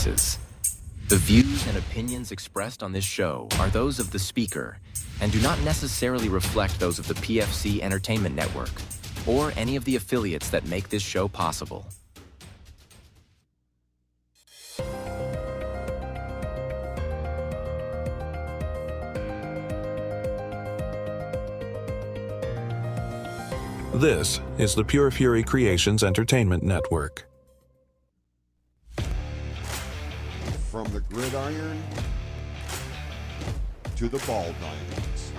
voices. The views and opinions expressed on this show are those of the speaker and do not necessarily reflect those of the PFC Entertainment Network or any of the affiliates that make this show possible. This is the Pure Fury Creations Entertainment Network. From the gridiron to the ball diamonds,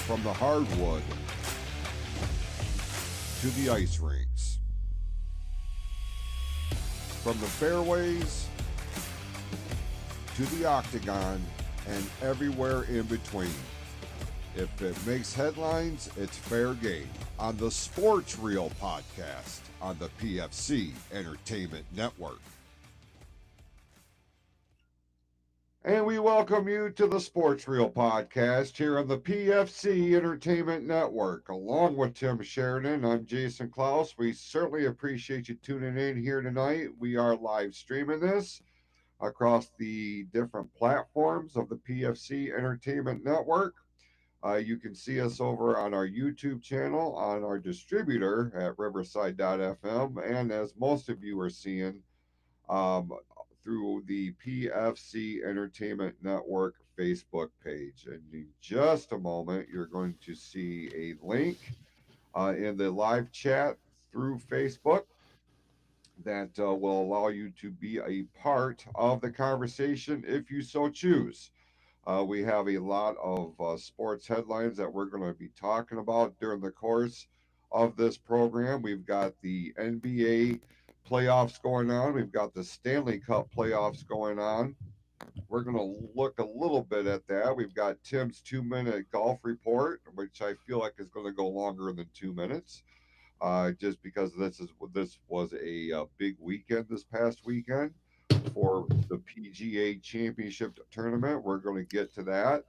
from the hardwood to the ice rinks, from the fairways to the octagon and everywhere in between. If it makes headlines, it's fair game on the Sports Reel podcast on the PFC Entertainment Network. And we welcome you to the Sports Reel podcast here on the PFC Entertainment Network. Along with Tim Sheridan, I'm Jason Clouse. We certainly appreciate you tuning in here tonight. We are live streaming this across the different platforms of the PFC Entertainment Network. You can see us over on our YouTube channel, on our distributor at riverside.fm, and as most of you are seeing, through the PFC Entertainment Network Facebook page. And in just a moment, you're going to see a link in the live chat through Facebook that will allow you to be a part of the conversation if you so choose. We have a lot of sports headlines that we're going to be talking about during the course of this program. We've got the NBA playoffs going on. We've got the Stanley Cup playoffs going on. We're going to look a little bit at that. We've got Tim's 2-minute golf report, which I feel like is going to go longer than 2 minutes, just because this was a big weekend this past weekend for the PGA Championship tournament. We're going to get to that.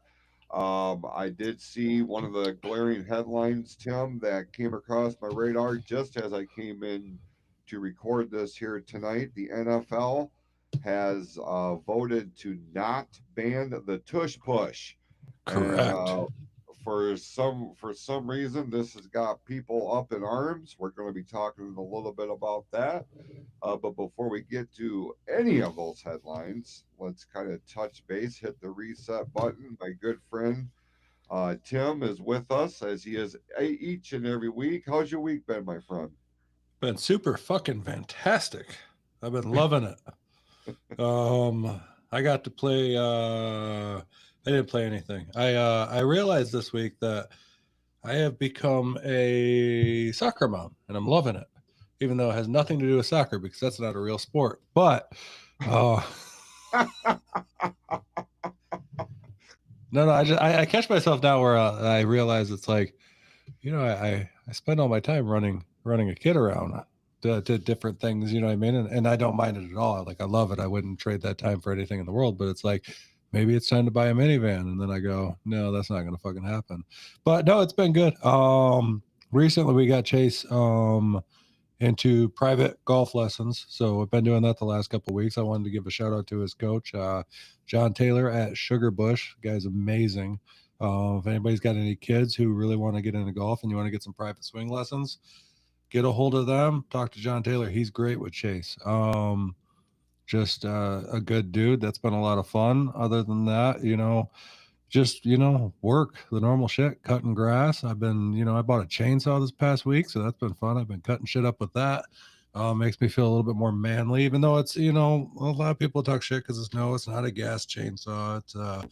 I did see one of the glaring headlines, Tim, that came across my radar just as I came in to record this here tonight. The NFL has voted to not ban the tush push. Correct. And, for some reason, this has got people up in arms. We're going to be talking a little bit about that. But before we get to any of those headlines, let's kind of touch base, hit the reset button. My good friend Tim is with us, as he is each and every week. How's your week been, my friend? Been super fucking fantastic. I've been loving it. I got to play I didn't play anything. I realized this week that I have become a soccer mom, and I'm loving it, even though it has nothing to do with soccer because that's not a real sport. But no, I catch myself now where I realize it's like, I spend all my time running a kid around to different things, you know what I mean? And I don't mind it at all. Like, I love it. I wouldn't trade that time for anything in the world, but it's like, maybe it's time to buy a minivan. And then I go, no, that's not going to fucking happen. But no, it's been good. Recently we got Chase into private golf lessons. So I've been doing that the last couple of weeks. I wanted to give a shout out to his coach, John Taylor at Sugar Bush. The guy's amazing. If anybody's got any kids who really want to get into golf and you want to get some private swing lessons, get a hold of them. Talk to John Taylor. He's great with Chase. Just a good dude. That's been a lot of fun. Other than that, just, work, the normal shit, cutting grass. I've been, I bought a chainsaw this past week, so that's been fun. I've been cutting shit up with that. Makes me feel a little bit more manly, even though it's, a lot of people talk shit because it's not a gas chainsaw. It's a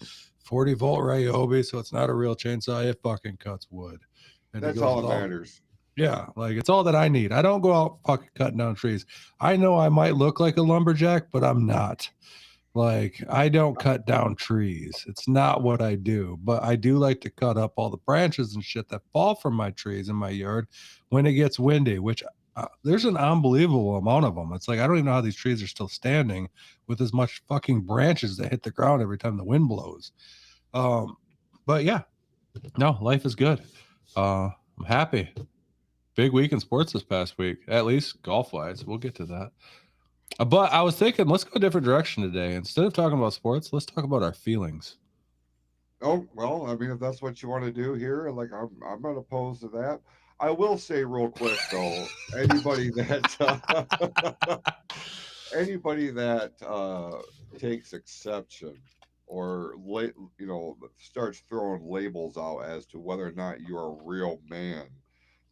40-volt Ryobi, so it's not a real chainsaw. It fucking cuts wood. And that's all that matters. Yeah, like, it's all that I need. I don't go out fucking cutting down trees. I know I might look like a lumberjack, but I'm not. Like, I don't cut down trees. It's not what I do. But I do like to cut up all the branches and shit that fall from my trees in my yard when it gets windy, which there's an unbelievable amount of them. It's like, I don't even know how these trees are still standing with as much fucking branches that hit the ground every time the wind blows. But yeah, no, life is good. I'm happy. Big week in sports this past week, at least golf wise. We'll get to that. But I was thinking, let's go a different direction today. Instead of talking about sports, let's talk about our feelings. Oh, well, I mean, if that's what you want to do here, like I'm not opposed to that. I will say real quick though, anybody that anybody that takes exception or starts throwing labels out as to whether or not you're a real man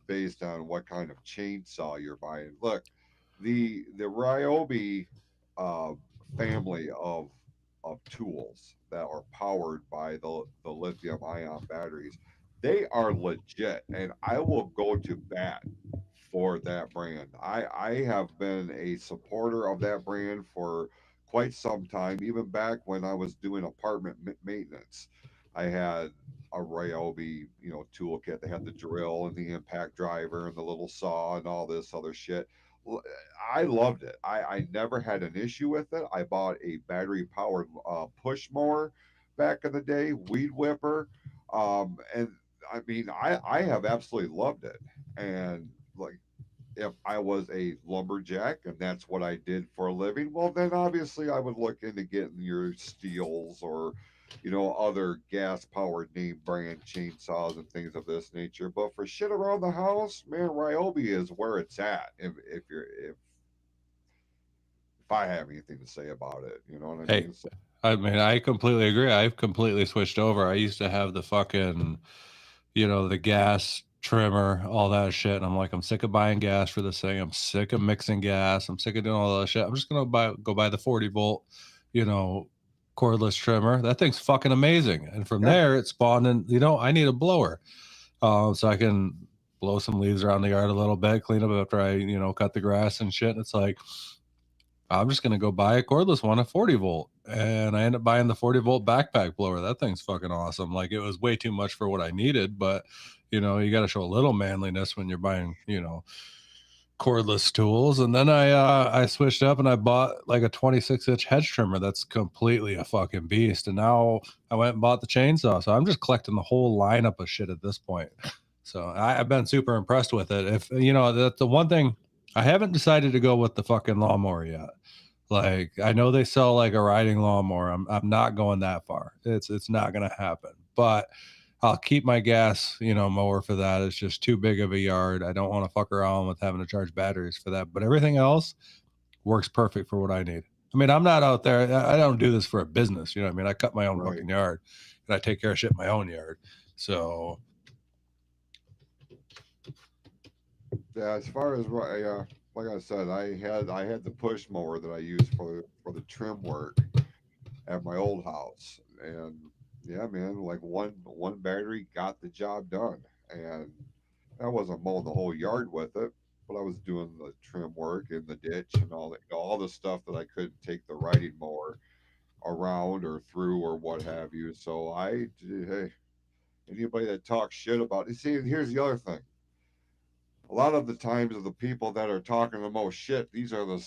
based on what kind of chainsaw you're buying. Look, the Ryobi uh, family of tools that are powered by the lithium ion batteries, they are legit, and I will go to bat for that brand. I have been a supporter of that brand for quite some time, even back when I was doing apartment maintenance. I had a Ryobi, toolkit. They had the drill and the impact driver and the little saw and all this other shit. I loved it. I never had an issue with it. I bought a battery powered push mower back in the day, weed whipper, and I mean, I have absolutely loved it. And like, if I was a lumberjack and that's what I did for a living, well, then obviously I would look into getting your steels or, other gas powered name brand chainsaws and things of this nature. But for shit around the house, man, Ryobi is where it's at. If I have anything to say about it, you know what I Hey, mean? So, I mean, I completely agree. I've completely switched over. I used to have the fucking, the gas trimmer, all that shit. And I'm like, I'm sick of buying gas for this thing. I'm sick of mixing gas. I'm sick of doing all that shit. I'm just gonna go buy the 40 volt, you know, cordless trimmer. That thing's fucking amazing. And from yeah, there, it spawned in. I need a blower, so I can blow some leaves around the yard a little bit, clean up after I, cut the grass and shit. And it's like, I'm just gonna go buy a cordless one, a 40 volt, and I end up buying the 40 volt backpack blower. That thing's fucking awesome. Like, it was way too much for what I needed, but you got to show a little manliness when you're buying, cordless tools. And then I switched up and I bought like a 26-inch hedge trimmer that's completely a fucking beast. And now I went and bought the chainsaw. So I'm just collecting the whole lineup of shit at this point. So I've been super impressed with it. If that's the one thing, I haven't decided to go with the fucking lawnmower yet. Like, I know they sell like a riding lawnmower. I'm not going that far. It's not gonna happen. But I'll keep my gas, mower for that. It's just too big of a yard. I don't want to fuck around with having to charge batteries for that. But everything else works perfect for what I need. I mean, I'm not out there. I don't do this for a business. You know what I mean? I cut my own right. fucking yard and I take care of shit in my own yard. So Yeah, as far as like I said, I had the push mower that I used for the trim work at my old house, and yeah, man, like one battery got the job done, and I wasn't mowing the whole yard with it, but I was doing the trim work in the ditch and all the stuff that I couldn't take the riding mower around or through or what have you. So hey, anybody that talks shit about it, see, and here's the other thing. A lot of the times of the people that are talking the most shit, these are the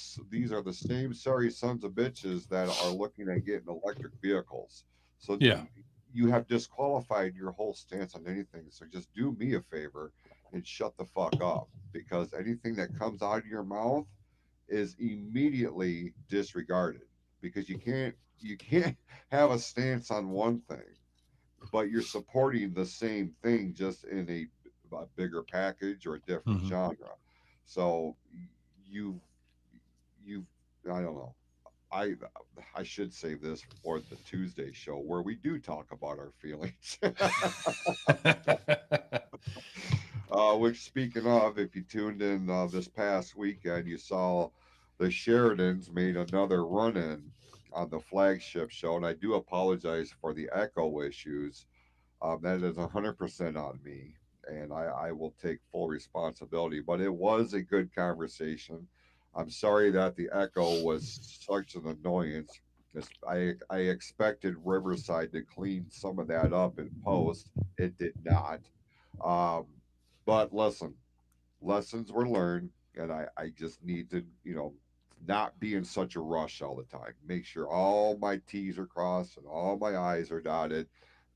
same sorry sons of bitches that are looking at getting electric vehicles. So yeah. you have disqualified your whole stance on anything. So just do me a favor and shut the fuck up, because anything that comes out of your mouth is immediately disregarded, because you can't have a stance on one thing but you're supporting the same thing just in a bigger package or a different Hmm. genre. So you've you've I don't know. I I should save this for the Tuesday show where we do talk about our feelings. Which, speaking of, if you tuned in this past weekend, you saw the Sheridans made another run in on the flagship show, and I do apologize for the echo issues. That is 100% on me, and I will take full responsibility. But it was a good conversation. I'm sorry that the echo was such an annoyance. I expected Riverside to clean some of that up in post. It did not. Um, but listen, lessons were learned, and I just need to, not be in such a rush all the time. Make sure all my T's are crossed and all my I's are dotted,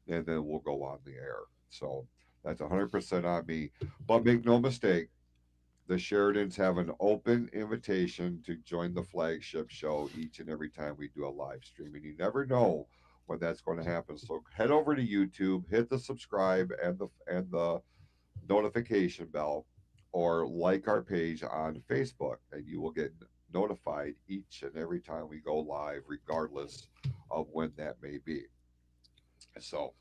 and then we'll go on the air. So that's 100% on me. But make no mistake, The Sheridans have an open invitation to join the flagship show each and every time we do a live stream, and you never know when that's going to happen. So head over to YouTube, hit the subscribe and the notification bell, or like our page on Facebook, and you will get notified each and every time we go live, regardless of when that may be. So,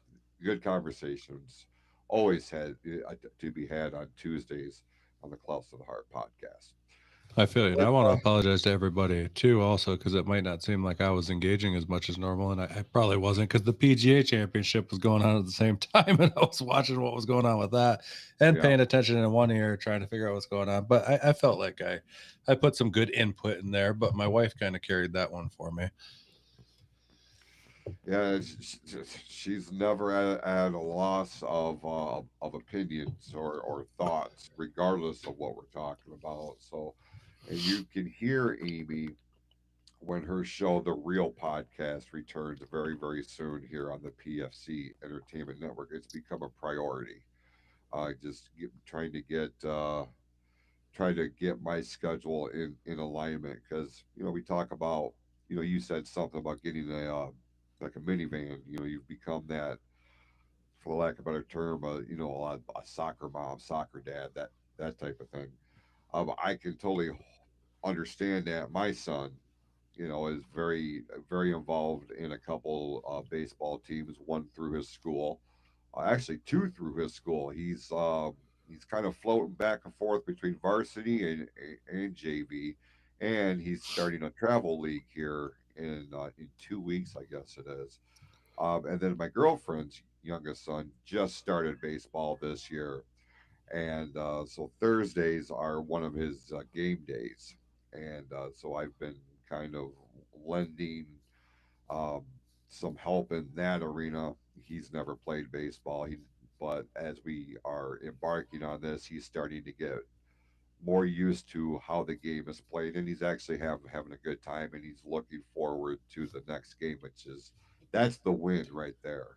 good conversations always had to be had on Tuesdays on the Clouse of the Heart podcast. I feel you, and But I want to apologize to everybody too, also because it might not seem like I was engaging as much as normal, and I probably wasn't because the PGA Championship was going on at the same time, and I was watching what was going on with that and yeah, paying attention in one ear, trying to figure out what's going on. But I felt like I put some good input in there, but my wife kind of carried that one for me. yeah, she's never at a loss of opinions or thoughts, regardless of what we're talking about. So, and you can hear Amy when her show, The Real Podcast, returns very, very soon here on the PFC Entertainment Network. It's become a priority. Trying to get my schedule in alignment, because we talk about, you said something about getting a like a minivan. You've become that, for the lack of a better term, a soccer mom, soccer dad, that type of thing. I can totally understand that. My son, is very, very involved in a couple baseball teams, one through his school, actually two through his school. He's kind of floating back and forth between varsity and JV, and he's starting a travel league here in 2 weeks, I guess it is. And then my girlfriend's youngest son just started baseball this year, and so Thursdays are one of his game days, and so I've been kind of lending um, some help in that arena. He's never played baseball, but as we are embarking on this, he's starting to get more used to how the game is played, and he's actually having a good time, and he's looking forward to the next game, which is that's the win right there.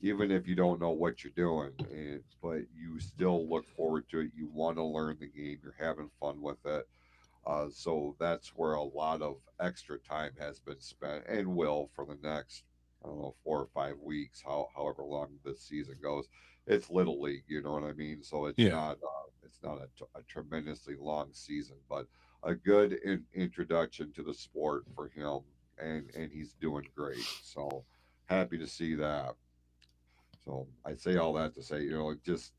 Even if you don't know what you're doing, but you still look forward to it. You want to learn the game. You're having fun with it. So that's where a lot of extra time has been spent and will for the next, I don't know, 4 or 5 weeks, however long this season goes. It's little league, you know what I mean? So Yeah. it's not a tremendously long season, but a good introduction to the sport for him, and he's doing great. So happy to see that. So I say all that to say, just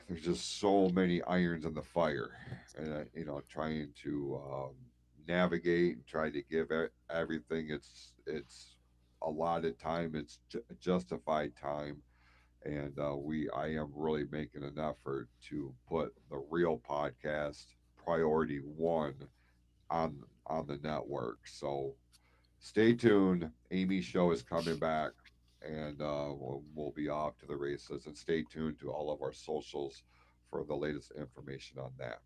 there's just so many irons in the fire, and trying to navigate and try to give everything it's allotted time. It's justified time, and I am really making an effort to put the Real Podcast priority one on the network. So stay tuned. Amy's show is coming back, and we'll be off to the races. And stay tuned to all of our socials for the latest information on that.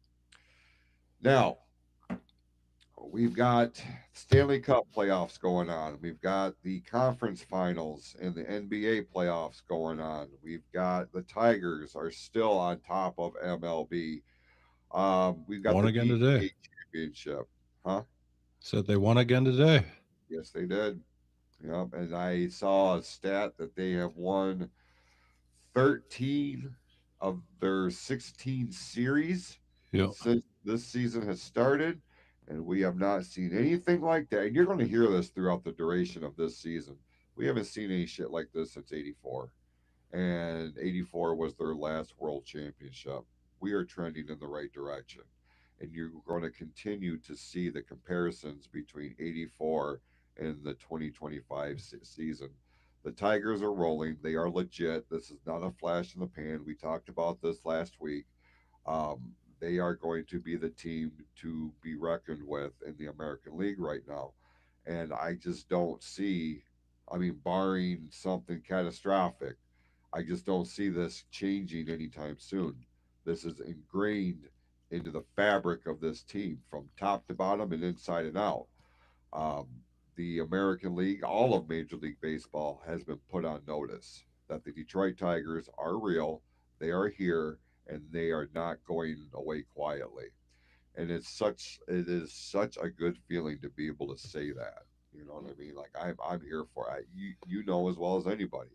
Now, we've got Stanley Cup playoffs going on. We've got the conference finals and the NBA playoffs going on. We've got the Tigers are still on top of MLB. We've got Won the again today. PGA Championship. Huh? Said they won again today. Yes, they did. Yep. And I saw a stat that they have won 13 of their 16 series Yep. since this season has started. And we have not seen anything like that. And you're going to hear this throughout the duration of this season. We haven't seen any shit like this since '84. And '84 was their last world championship. We are trending in the right direction. And you're going to continue to see the comparisons between '84 and the 2025 season. The Tigers are rolling. They are legit. This is not a flash in the pan. We talked about this last week. They are going to be the team to be reckoned with in the American League right now. And I just don't see, I mean, barring something catastrophic, I just don't see this changing anytime soon. This is ingrained into the fabric of this team from top to bottom and inside and out. Um, the American League, all of Major League Baseball, has been put on notice that the Detroit Tigers are real. They are here, and they are not going away quietly. And it is such a good feeling to be able to say that. You know what I mean? Like I'm here for it. You know as well as anybody.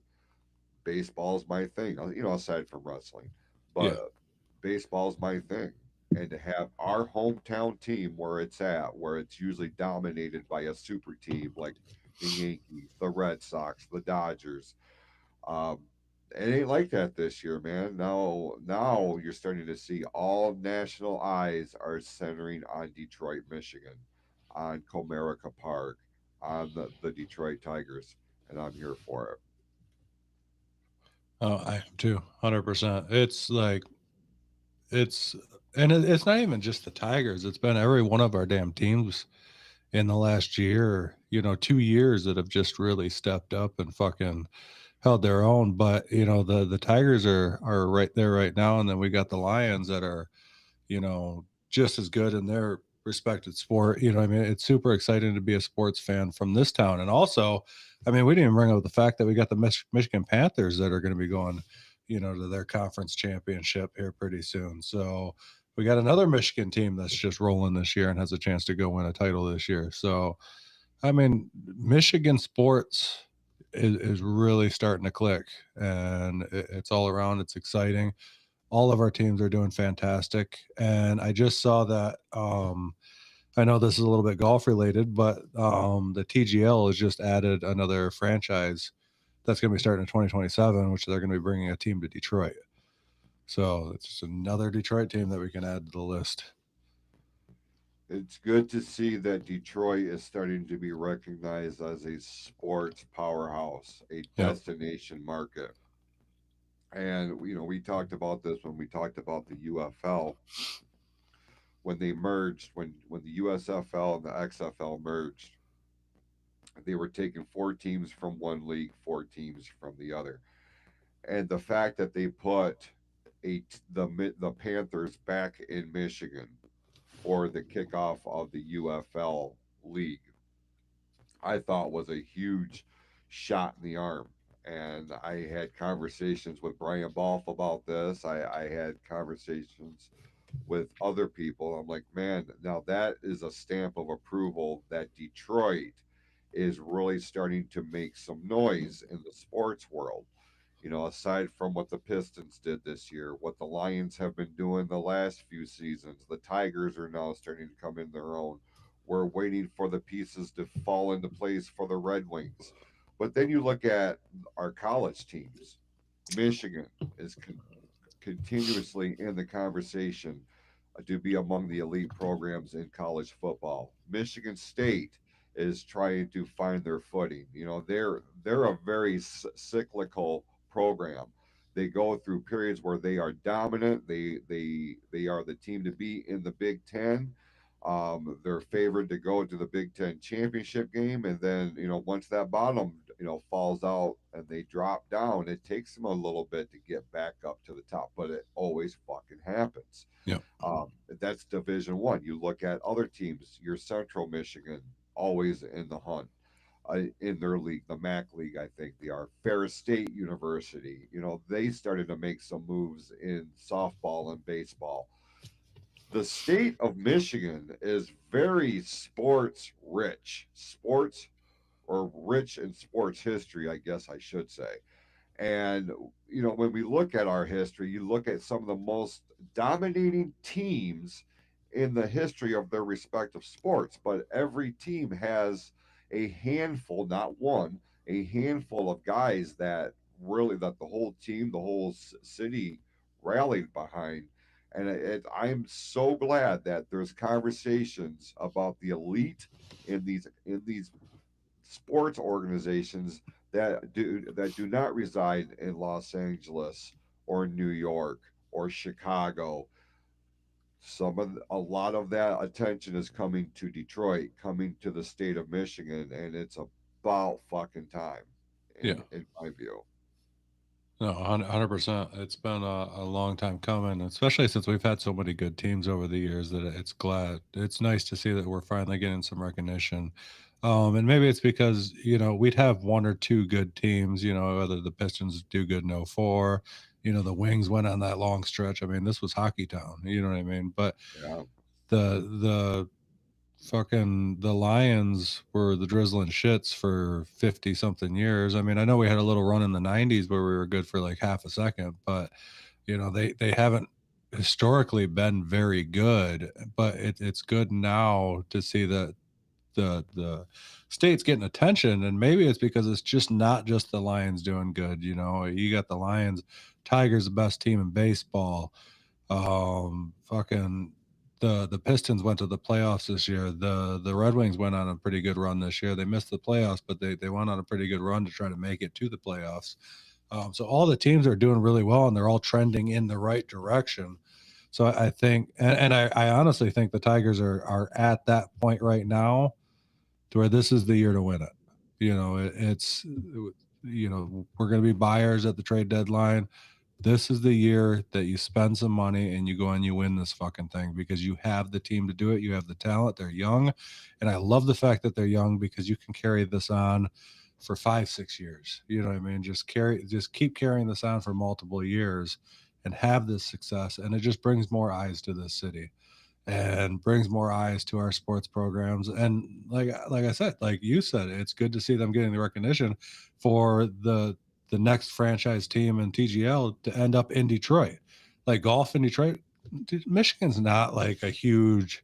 Baseball's my thing. Aside from wrestling, Yeah. but baseball's my thing. And to have our hometown team where it's at, where it's usually dominated by a super team like the Yankees, the Red Sox, the Dodgers, um, it ain't like that this year, man. Now you're starting to see all national eyes are centering on Detroit, Michigan, on Comerica Park, on the Detroit Tigers, and I'm here for it. Oh, I am too, 100%. It's like it's and it's not even just the Tigers. It's been every one of our damn teams in the last year, 2 years that have just really stepped up and fucking held their own. But the Tigers are right there right now, and then we got the Lions that are just as good in their respected sport. I mean, it's super exciting to be a sports fan from this town. And also, I mean, we didn't even bring up the fact that we got the Michigan Panthers that are going to be going, to their conference championship here pretty soon. So we got another Michigan team that's just rolling this year and has a chance to go win a title this year. So, I mean, Michigan sports is really starting to click, and it's all around. It's exciting. All of our teams are doing fantastic. And I just saw that I know this is a little bit golf related, but the TGL has just added another franchise that's going to be starting in 2027, which they're going to be bringing a team to Detroit. So it's just another Detroit team that we can add to the list. It's good to see that Detroit is starting to be recognized as a sports powerhouse, a Yep. destination market. And we talked about this when we talked about the UFL when they merged, when the USFL and the XFL merged. They were taking four teams from one league, four teams from the other. And the fact that they put the Panthers back in Michigan for the kickoff of the UFL league, I thought was a huge shot in the arm. And I had conversations with Brian Balf about this. I had conversations with other people. I'm like, man, now that is a stamp of approval that Detroit is really starting to make some noise in the sports world. Aside from what the Pistons did this year, what the Lions have been doing the last few seasons, the Tigers are now starting to come in their own. We're waiting for the pieces to fall into place for the Red Wings. But then you look at our college teams. Michigan is continuously in the conversation to be among the elite programs in college football. Michigan State is trying to find their footing. They're a very cyclical program. They go through periods where they are dominant. They are the team to beat in the Big Ten. They're favored to go to the Big Ten championship game, and then once that bottom falls out and they drop down, it takes them a little bit to get back up to the top, but it always fucking happens. Yep. That's Division One. You look at other teams. Your Central Michigan always in the hunt. In their league, the MAC league, I think they are. Ferris State University, they started to make some moves in softball and baseball. The state of Michigan is very sports rich, sports or rich in sports history, I guess I should say. And, when we look at our history, you look at some of the most dominating teams in the history of their respective sports, but every team has a handful, not one, a handful of guys that the whole team, the whole city rallied behind. And I'm so glad that there's conversations about the elite in these sports organizations that do not reside in Los Angeles or New York or Chicago. A lot of that attention is coming to Detroit, coming to the state of Michigan, and it's about fucking time, Yeah. in my view. No, 100%. It's been a long time coming, especially since we've had so many good teams over the years that it's nice to see that we're finally getting some recognition. And maybe it's because, we'd have one or two good teams, whether the Pistons do good in '04, the Wings went on that long stretch. I mean, this was hockey town. You know what I mean? But Yeah. the fucking the Lions were the drizzling shits for 50 something years. I mean, I know we had a little run in the 90s where we were good for like half a second, but they haven't historically been very good, but it's good now to see that the state's getting attention, and maybe it's because it's just not just the Lions doing good. You got the Lions, Tigers, the best team in baseball. Fucking the Pistons went to the playoffs this year. The Red Wings went on a pretty good run this year. They missed the playoffs, but they went on a pretty good run to try to make it to the playoffs. So all the teams are doing really well, and they're all trending in the right direction. So I think, and I honestly think the Tigers are at that point right now to where this is the year to win it. It's we're going to be buyers at the trade deadline. This is the year that you spend some money and you go and you win this fucking thing because you have the team to do it. You have the talent. They're young. And I love the fact that they're young because you can carry this on for 5-6 years. You know what I mean? Just keep carrying this on for multiple years and have this success. And it just brings more eyes to this city and brings more eyes to our sports programs. And like I said, like you said, it's good to see them getting the recognition for the next franchise team in TGL to end up in Detroit. Like golf in Detroit, Michigan's not like a huge,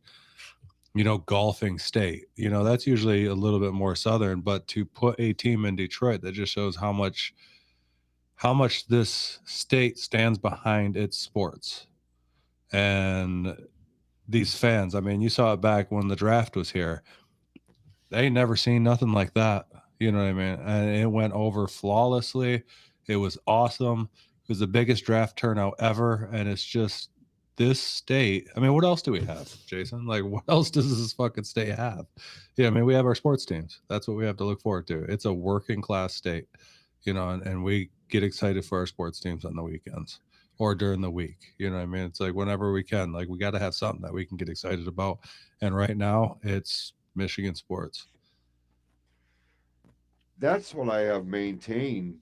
golfing state. That's usually a little bit more southern, but to put a team in Detroit, that just shows how much this state stands behind its sports. And these fans, I mean, you saw it back when the draft was here. They ain't never seen nothing like that. You know what I mean? And it went over flawlessly. It was awesome. It was the biggest draft turnout ever. And it's just this state. I mean, what else do we have, Jason? Like, what else does this fucking state have? Yeah, I mean, we have our sports teams. That's what we have to look forward to. It's a working class state, and we get excited for our sports teams on the weekends or during the week. You know what I mean? It's like whenever we can, like we got to have something that we can get excited about. And right now it's Michigan sports. That's what I have maintained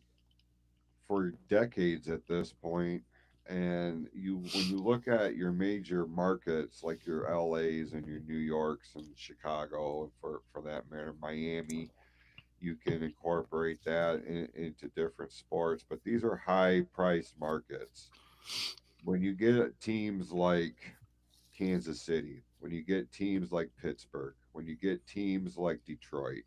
for decades at this point. And when you look at your major markets like your LAs and your New Yorks and Chicago, and for that matter, Miami, you can incorporate that into different sports. But these are high priced markets. When you get teams like Kansas City, when you get teams like Pittsburgh, when you get teams like Detroit,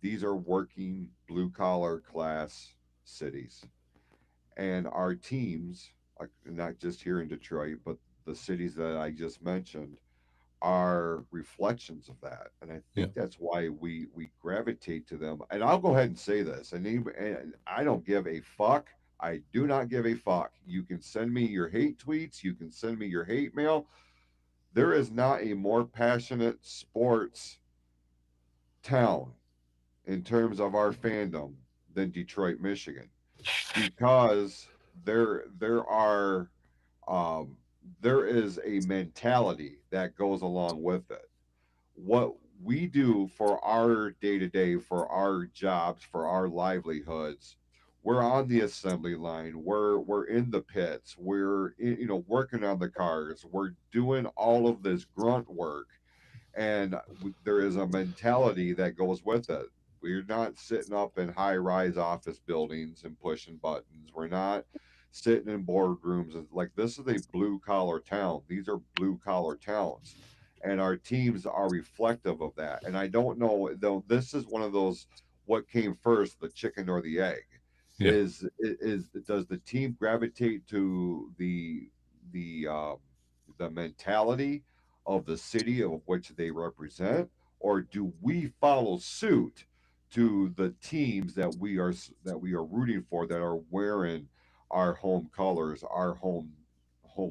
these are working blue collar class cities. And our teams, like not just here in Detroit, but the cities that I just mentioned, are reflections of that. And I Yeah. think that's why we gravitate to them. And I'll go ahead and say this, and I don't give a fuck. I do not give a fuck. You can send me your hate tweets, you can send me your hate mail. There is not a more passionate sports town in terms of our fandom than Detroit, Michigan, because there are um, there is a mentality that goes along with it. What we do for our day to day, for our jobs, for our livelihoods, we're on the assembly line. We're in the pits. Working on the cars. We're doing all of this grunt work, and there is a mentality that goes with it. We're not sitting up in high rise office buildings and pushing buttons. We're not sitting in boardrooms. Like, this is a blue collar town. These are blue collar towns, and our teams are reflective of that. And I don't know though. This is one of those, what came first, the chicken or the egg? Yeah. Is does the team gravitate to the mentality of the city of which they represent, or do we follow suit to the teams that we are rooting for, that are wearing our home colors, our home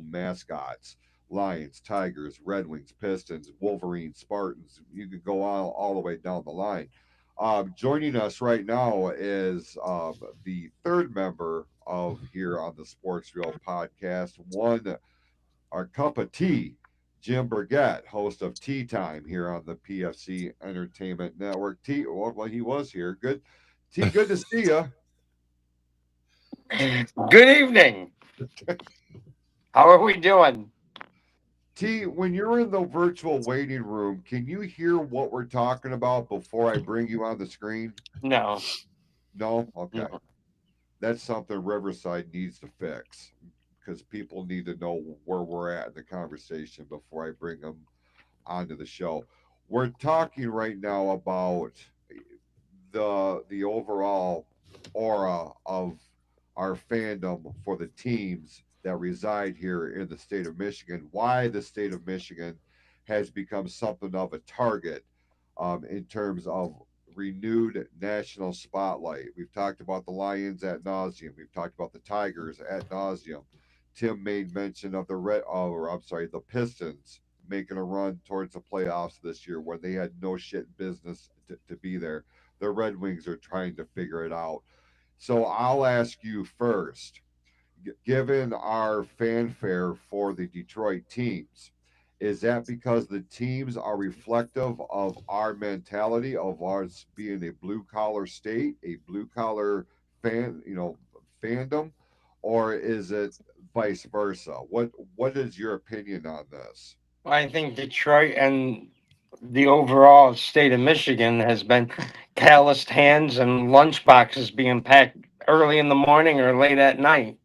mascots? Lions, Tigers, Red Wings, Pistons, Wolverines, Spartans. You could go all the way down the line. Joining us right now is the third member of here on the Sports Real podcast, one, our cup of tea, Jim Burgett, host of Tea Time here on the PFC Entertainment Network. T, well, he was here. Good, T, good to see you. Good evening. How are we doing? T, when you're in the virtual waiting room, can you hear what we're talking about before I bring you on the screen? No, No? Okay. no. That's something Riverside needs to fix because people need to know where we're at in the conversation before I bring them onto the show. We're talking right now about the overall aura of our fandom for the teams that reside here in the state of Michigan. Why the state of Michigan has become something of a target in terms of renewed national spotlight. We've talked about the Lions at nauseum. We've talked about the Tigers at nauseum. Tim made mention of the Pistons making a run towards the playoffs this year where they had no shit business to be there. The Red Wings are trying to figure it out. So I'll ask you first, given our fanfare for the Detroit teams, is that because the teams are reflective of our mentality of ours being a blue collar state, a blue collar fandom, or is it vice versa? What is your opinion on this? I think Detroit and the overall state of Michigan has been calloused hands and lunch boxes being packed early in the morning or late at night.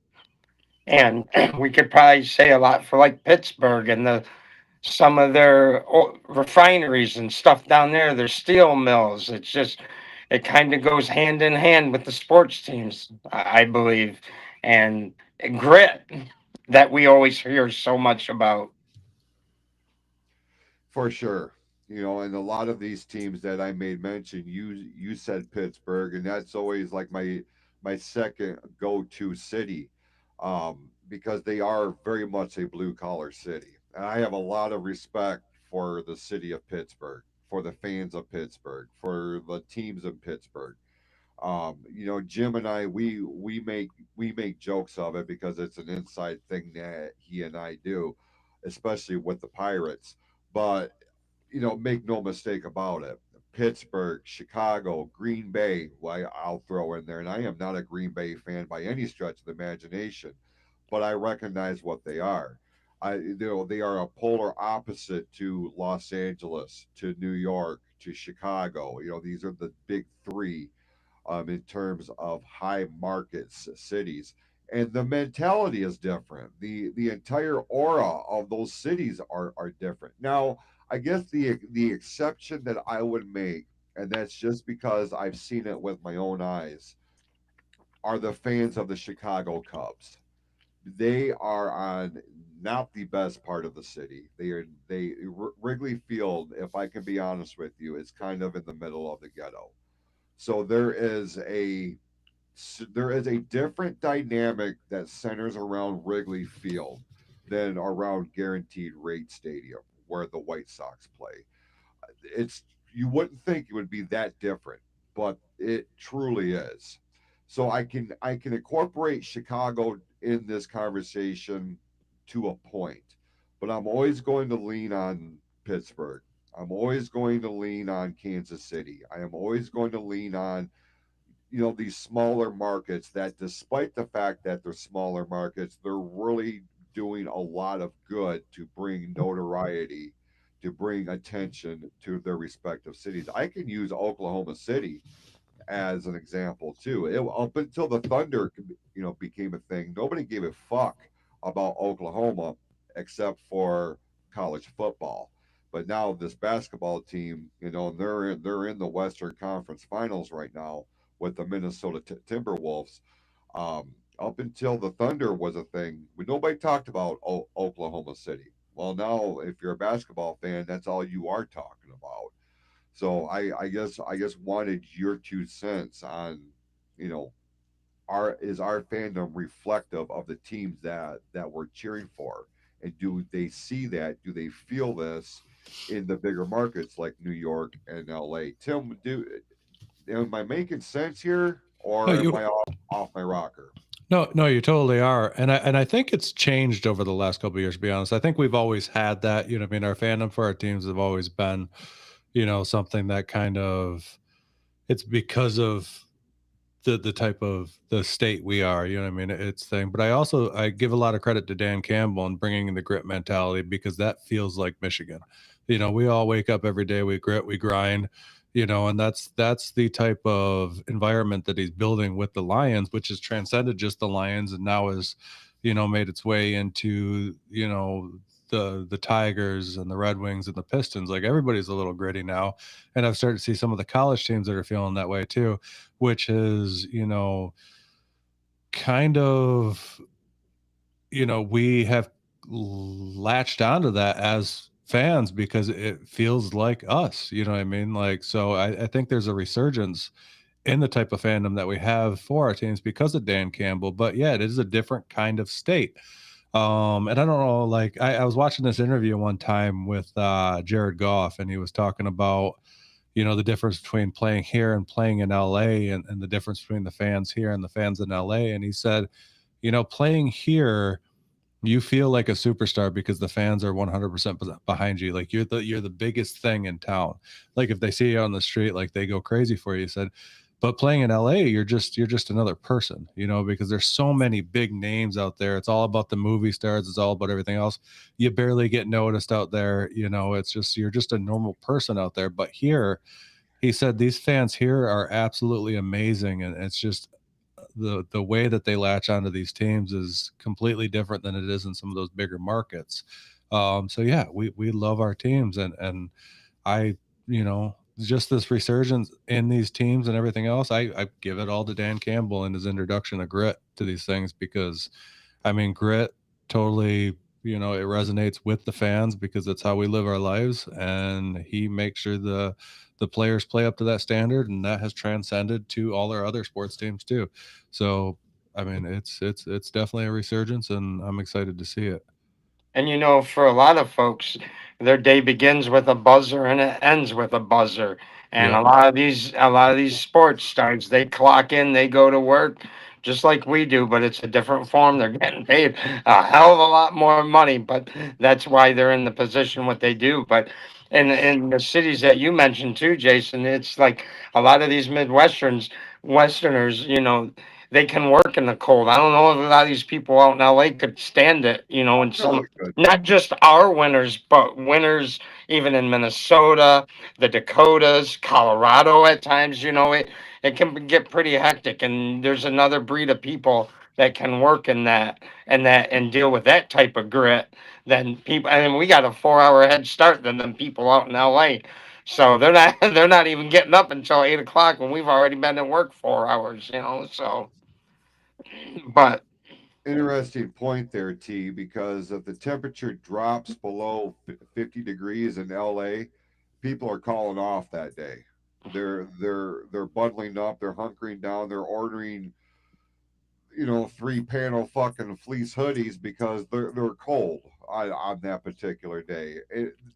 And we could probably say a lot for like Pittsburgh and some of their refineries and stuff down there, their steel mills. It kind of goes hand in hand with the sports teams, I believe, and grit that we always hear so much about. For sure. And a lot of these teams that I made mention, you said Pittsburgh, and that's always like my second go-to city, because they are very much a blue collar city. And I have a lot of respect for the city of Pittsburgh, for the fans of Pittsburgh, for the teams in Pittsburgh. Jim and I, we make jokes of it because it's an inside thing that he and I do, especially with the Pirates. But make no mistake about it. Pittsburgh, Chicago, Green Bay, well, I'll throw in there, and I am not a Green Bay fan by any stretch of the imagination, but I recognize what they are. They are a polar opposite to Los Angeles, to New York, to Chicago. These are the big three in terms of high markets cities, and the mentality is different. The entire aura of those cities are different. Now, I guess the exception that I would make, and that's just because I've seen it with my own eyes, are the fans of the Chicago Cubs. They are on not the best part of the city. Wrigley Field, if I can be honest with you, is kind of in the middle of the ghetto. So there is a different dynamic that centers around Wrigley Field than around Guaranteed Rate Stadium, where the White Sox play. It's You wouldn't think it would be that different, but it truly is. So I can incorporate Chicago in this conversation to a point, but I'm always going to lean on Pittsburgh. I'm always going to lean on Kansas City. I am always going to lean on these smaller markets that, despite the fact that they're smaller markets, they're really doing a lot of good to bring notoriety, to bring attention to their respective cities. I can use Oklahoma City as an example too. Up until the Thunder, became a thing, nobody gave a fuck about Oklahoma except for college football. But now this basketball team, they're in the Western Conference Finals right now with the Minnesota Timberwolves. Up until the Thunder was a thing, nobody talked about Oklahoma City. Well, now if you're a basketball fan, that's all you are talking about. So I guess wanted your 2 cents on, you know, our fandom reflective of the teams that we're cheering for, and do they see that? Do they feel this in the bigger markets like New York and L.A.? Tim, am I making sense here, No, or am you I off my rocker? no, you totally are. And I think it's changed over the last couple of years, to be honest. I think we've always had that, I mean, our fandom for our teams have always been, something that kind of it's because of the type of the state we are, you know what I mean? It's thing. But I give a lot of credit to Dan Campbell and bringing in the grit mentality, because that feels like Michigan. You know, we all wake up every day, we grit, we grind, you know, and that's the type of environment that he's building with the Lions, which has transcended just the Lions and now is, you know, made its way into, you know, the Tigers and the Red Wings and the Pistons. Like, everybody's a little gritty now. And I've started to see some of the college teams that are feeling that way too, which is, you know, kind of, you know, we have latched onto that as fans because it feels like us, you know what I mean? Like, so I think there's a resurgence in the type of fandom that we have for our teams because of Dan Campbell. But yeah, it is a different kind of state. And I don't know, like I was watching this interview one time with Jared Goff, and he was talking about, you know, the difference between playing here and playing in LA, and the difference between the fans here and the fans in LA. And he said, you know, playing here, you feel like a superstar because the fans are 100% behind you. Like, you're the biggest thing in town. Like, if they see you on the street, like, they go crazy for you. He said, but playing in LA, you're just another person, you know, because there's so many big names out there. It's all about the movie stars. It's all about everything else. You barely get noticed out there. You know, it's just, you're just a normal person out there. But here, he said, these fans here are absolutely amazing. And it's just, the way that they latch onto these teams is completely different than it is in some of those bigger markets. So yeah, we love our teams, and I, you know, just this resurgence in these teams and everything else. I give it all to Dan Campbell and his introduction of grit to these things, because I mean, grit totally, you know, it resonates with the fans because that's how we live our lives, and he makes sure the players play up to that standard, and that has transcended to all our other sports teams too. So, I mean, it's definitely a resurgence, and I'm excited to see it. And you know, for a lot of folks, their day begins with a buzzer and it ends with a buzzer. And Yep. a lot of these sports stars, they clock in, they go to work just like we do, but it's a different form. They're getting paid a hell of a lot more money, but that's why they're in the position what they do. But in the cities that you mentioned too, Jason, it's like a lot of these Westerners, you know, they can work in the cold. I don't know if a lot of these people out in LA could stand it, you know, and No, some, we could. not just our winters, but winters even in Minnesota, the Dakotas, Colorado at times, you know, it can get pretty hectic. And there's another breed of people that can work in that and deal with that type of grit than people. I mean, we got a 4 hour head start than them people out in LA. So they're not they're not even getting up until 8 o'clock when we've already been at work 4 hours, you know. So but Interesting point there, T, because if the temperature drops below 50 degrees in LA, people are calling off that day. They're bundling up, they're hunkering down, they're ordering, you know, 3 panel fucking fleece hoodies because they're cold on that particular day.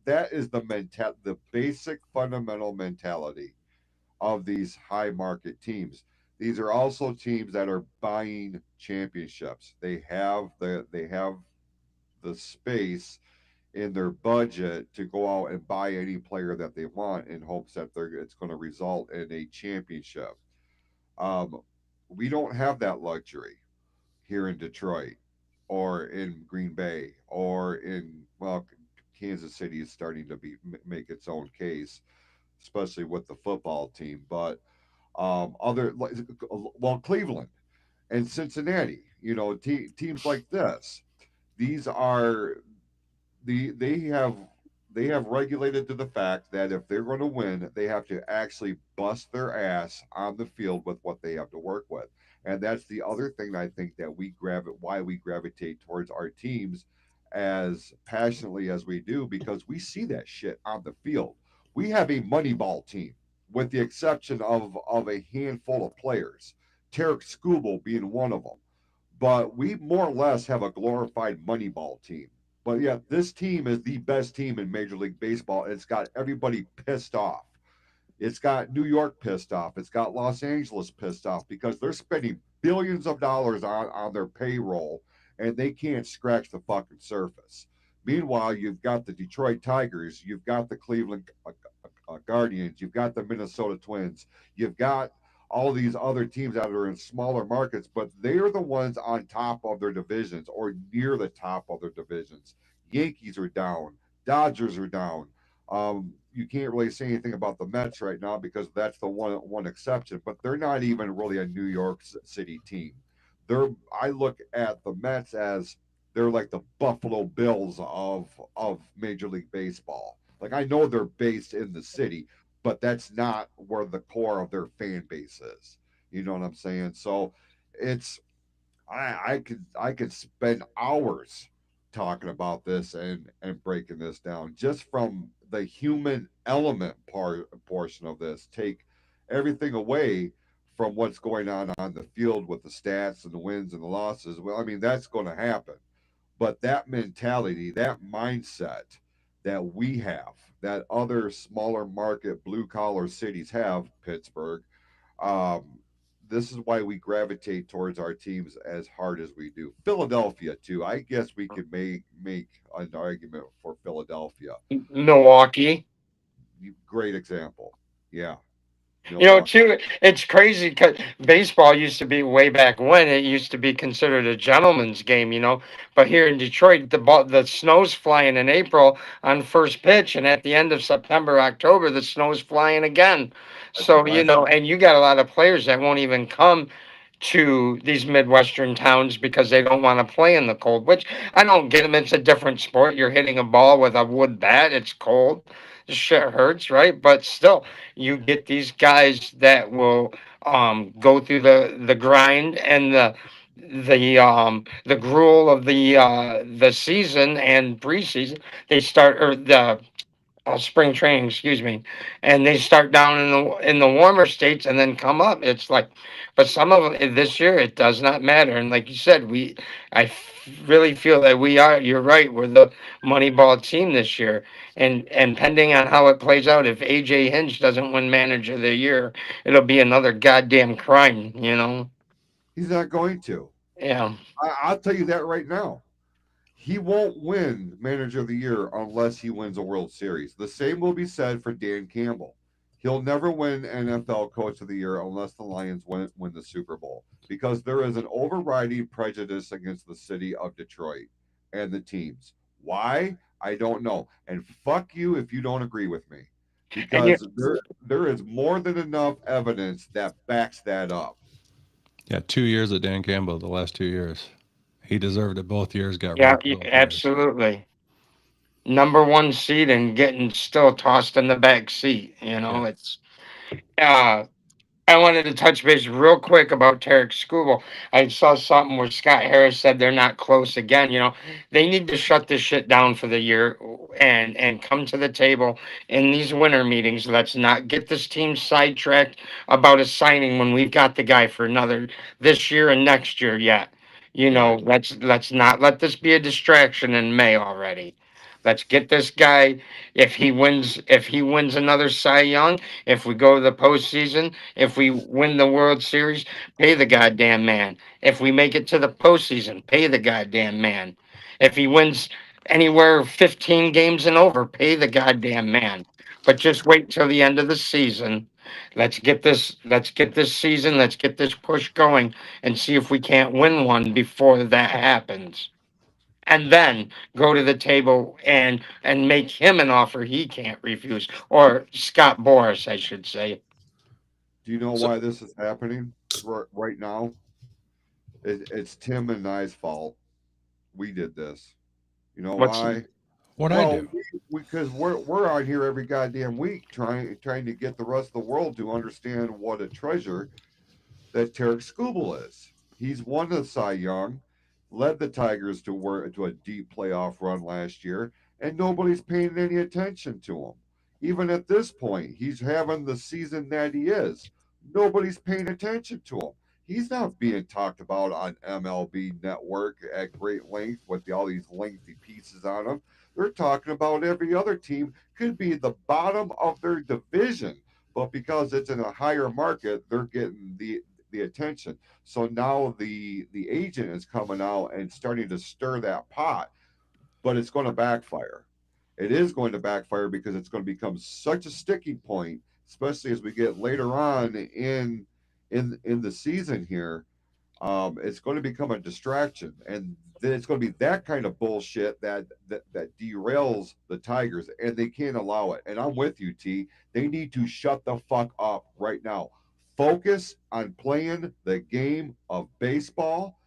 That is the basic fundamental mentality of these high market teams. These are also teams that are buying championships. They have the space in their budget to go out and buy any player that they want in hopes that it's going to result in a championship. Um, we don't have that luxury here in Detroit or in Green Bay or in, well, Kansas City is starting to make its own case, especially with the football team. But other well, Cleveland and Cincinnati, you know, teams like this, these are they have regulated to the fact that if they're going to win, they have to actually bust their ass on the field with what they have to work with. And that's the other thing I think that why we gravitate towards our teams as passionately as we do, because we see that shit on the field. We have a moneyball team, with the exception of a handful of players, Tarek Skubal being one of them. But we more or less have a glorified moneyball team. But yeah, this team is the best team in Major League Baseball. It's got everybody pissed off. It's got New York pissed off. It's got Los Angeles pissed off because they're spending billions of dollars on their payroll and they can't scratch the fucking surface. Meanwhile, you've got the Detroit Tigers, you've got the Cleveland Guardians, you've got the Minnesota Twins, you've got all these other teams that are in smaller markets, but they are the ones on top of their divisions or near the top of their divisions. Yankees are down, Dodgers are down. You can't really say anything about the Mets right now because that's the one exception, but they're not even really a New York City team. They're I look at the Mets as they're like the Buffalo Bills of Major League Baseball. Like I know they're based in the city, but that's not where the core of their fan base is. You know what I'm saying? So it's I could spend hours talking about this and breaking this down just from the human element portion of this. Take everything away from what's going on the field with the stats and the wins and the losses. Well, I mean that's going to happen, but that mentality, that mindset that we have, that other smaller market blue collar cities have, Pittsburgh, um, this is why we gravitate towards our teams as hard as we do. Philadelphia too. I guess we could make an argument for Philadelphia. Milwaukee. Great example. Yeah, Milwaukee. Too, it's crazy because baseball used to be way back when it used to be considered a gentleman's game, But here in Detroit, the snow's flying in April on first pitch, and at the end of September, October, the snow's flying again. That's So, last. and you got a lot of players that won't even come to these midwestern towns because they don't want to play in the cold, which I don't get them. It's a different sport. You're hitting a ball with a wood bat. It's cold. The shit hurts, right? But still, you get these guys that will go through the grind and the gruel of the season and preseason. They start or the spring training, excuse me, and they start down in the warmer states and then come up. It's like, but some of them this year it does not matter. And like you said, really feel that we are. You're right. We're the Moneyball team this year, and depending on how it plays out, if AJ Hinch doesn't win Manager of the Year, it'll be another goddamn crime. He's not going to. Yeah. I'll tell you that right now. He won't win Manager of the Year unless he wins a World Series. The same will be said for Dan Campbell. He'll never win NFL Coach of the Year unless the Lions win the Super Bowl because there is an overriding prejudice against the city of Detroit and the teams. Why? I don't know. And fuck you if you don't agree with me And you because there is more than enough evidence that backs that up. Yeah, 2 years of Dan Campbell, the last 2 years. He deserved it both years, got Yeah, rocked both years. absolutely. Number one seed and getting still tossed in the back seat. Yeah. It's uh I wanted to touch base real quick about Tarek Skubal. I saw something where Scott Harris said they're not close again. They need to shut this shit down for the year and come to the table in these winter meetings. Let's not get this team sidetracked about a signing when we've got the guy for another this year and next year yet. Right. Let's not let this be a distraction in May already. Let's get this guy. If he wins another Cy Young, if we go to the postseason, if we win the World Series, pay the goddamn man. If we make it to the postseason, pay the goddamn man. If he wins anywhere 15 games and over, pay the goddamn man. But just wait till the end of the season. Let's get this season, let's get this push going and see if we can't win one before that happens. And then go to the table and make him an offer he can't refuse. Or Scott Boris, I should say. Do you know So why this is happening right now? It's Tim and I's fault. We did this. You know What's why? what I Well, do. because we're out here every goddamn week trying to get the rest of the world to understand what a treasure that Tarek Skubal is. He's won the Cy Young, led the Tigers to a deep playoff run last year, and nobody's paying any attention to him. Even at this point, he's having the season that he is. Nobody's paying attention to him. He's not being talked about on MLB Network at great length with all these lengthy pieces on him. They're talking about every other team could be the bottom of their division, but because it's in a higher market, they're getting the attention. So now the agent is coming out and starting to stir that pot, but it's going to backfire. It is going to backfire because it's going to become such a sticking point, especially as we get later on in the season here, it's going to become a distraction, and then it's going to be that kind of bullshit that derails the Tigers, and they can't allow it. And I'm with you, T. They need to shut the fuck up right now. Focus on playing the game of baseball.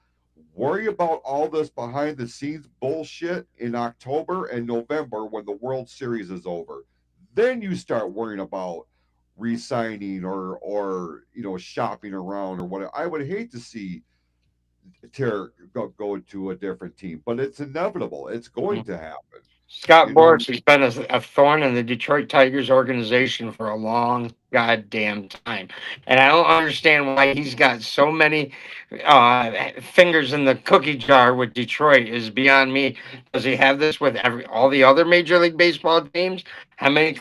Worry about all this behind the scenes bullshit in October and November when the World Series is over. Then you start worrying about re-signing or shopping around or whatever. I would hate to see Terry go to a different team, but it's inevitable. It's going to happen. Scott You know, Boras has been a thorn in the Detroit Tigers organization for a long goddamn time. And I don't understand why he's got so many fingers in the cookie jar with Detroit is beyond me. Does he have this with all the other Major League Baseball teams? How many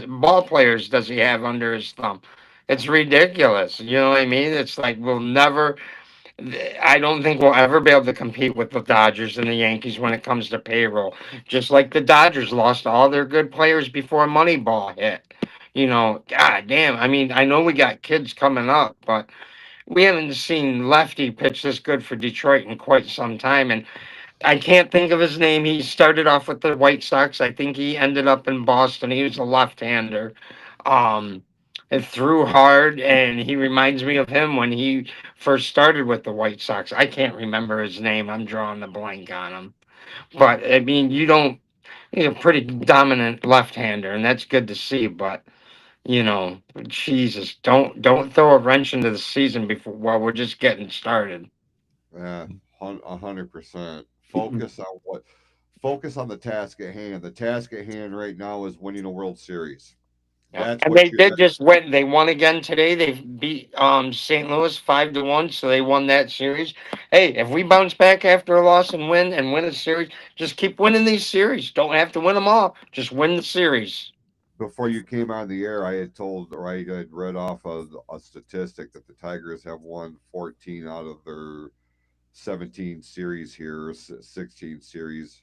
ball players does he have under his thumb? It's ridiculous. You know what I mean? It's like we'll never I don't think we'll ever be able to compete with the Dodgers and the Yankees when it comes to payroll. Just like the Dodgers lost all their good players before Moneyball hit. God damn. I mean, I know we got kids coming up, but we haven't seen lefty pitch this good for Detroit in quite some time. And I can't think of his name. He started off with the White Sox. I think he ended up in Boston. He was a left-hander. Um, and threw hard, and he reminds me of him when he first started with the White Sox. I can't remember his name. I'm drawing the blank on him. But I mean, you don't. He's a pretty dominant left-hander, and that's good to see. But Jesus, don't throw a wrench into the season before while we're just getting started. yeah, 100%. Focus on the task at hand. The task at hand right now is winning a World Series. Yeah, That's and what they you did just win. They won again today. They beat St. Louis 5-1, so they won that series. Hey, if we bounce back after a loss and win a series, just keep winning these series. Don't have to win them all. Just win the series. before you came on the air. I had told, or I had read off of a statistic that the Tigers have won 14 out of their 17 series here, 16 series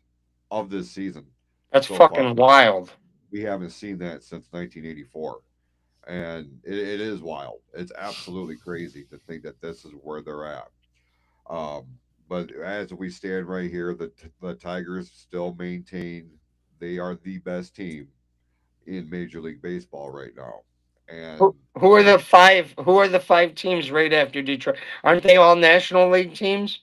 of this season That's so far. fucking wild. We haven't seen that since 1984. And it is wild. It's absolutely crazy to think that this is where they're at. But as we stand right here, the Tigers still maintain they are the best team in Major League Baseball right now. And Who are the five? Who are the five teams right after Detroit? Aren't they all National League teams?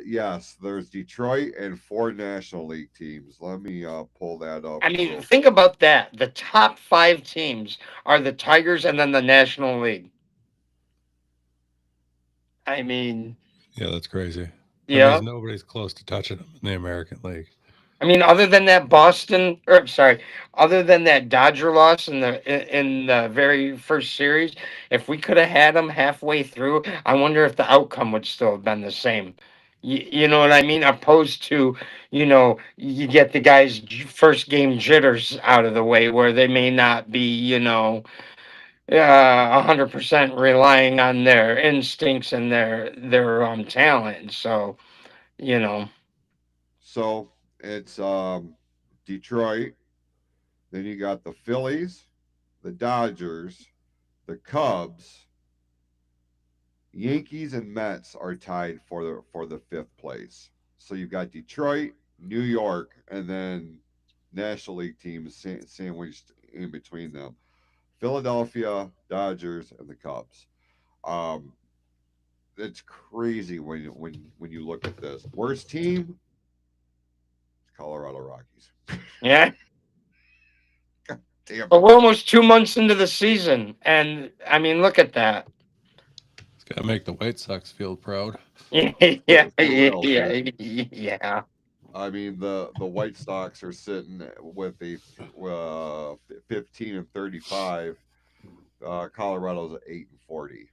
yes, there's Detroit and four National League teams. Let me pull that up I mean, real. think about that. The top five teams are the Tigers and then the National League. I mean, Yeah, that's crazy. That means yeah. nobody's close to touching them in the American League. I mean, other than that other than that Dodger loss in the very first series, if we could have had them halfway through, I wonder if the outcome would still have been the same. You know what I mean? Opposed to, you get the guys' first game jitters out of the way where they may not be, 100% relying on their instincts and their talent. So, you know, So it's Detroit. Then you got the Phillies, the Dodgers, the Cubs, Yankees, and Mets are tied for the fifth place. So you've got Detroit, New York, and then National League teams sandwiched in between them. Philadelphia, Dodgers, and the Cubs. Um, it's crazy when you look at this. Worst team, Colorado Rockies. yeah. Damn But it. we're almost 2 months into the season, and I mean, look at that. It's got to make the White Sox feel proud. Yeah, For, yeah, for real. yeah. I mean, the White Sox are sitting with a 15 and 35. Colorado's at 8 and 40.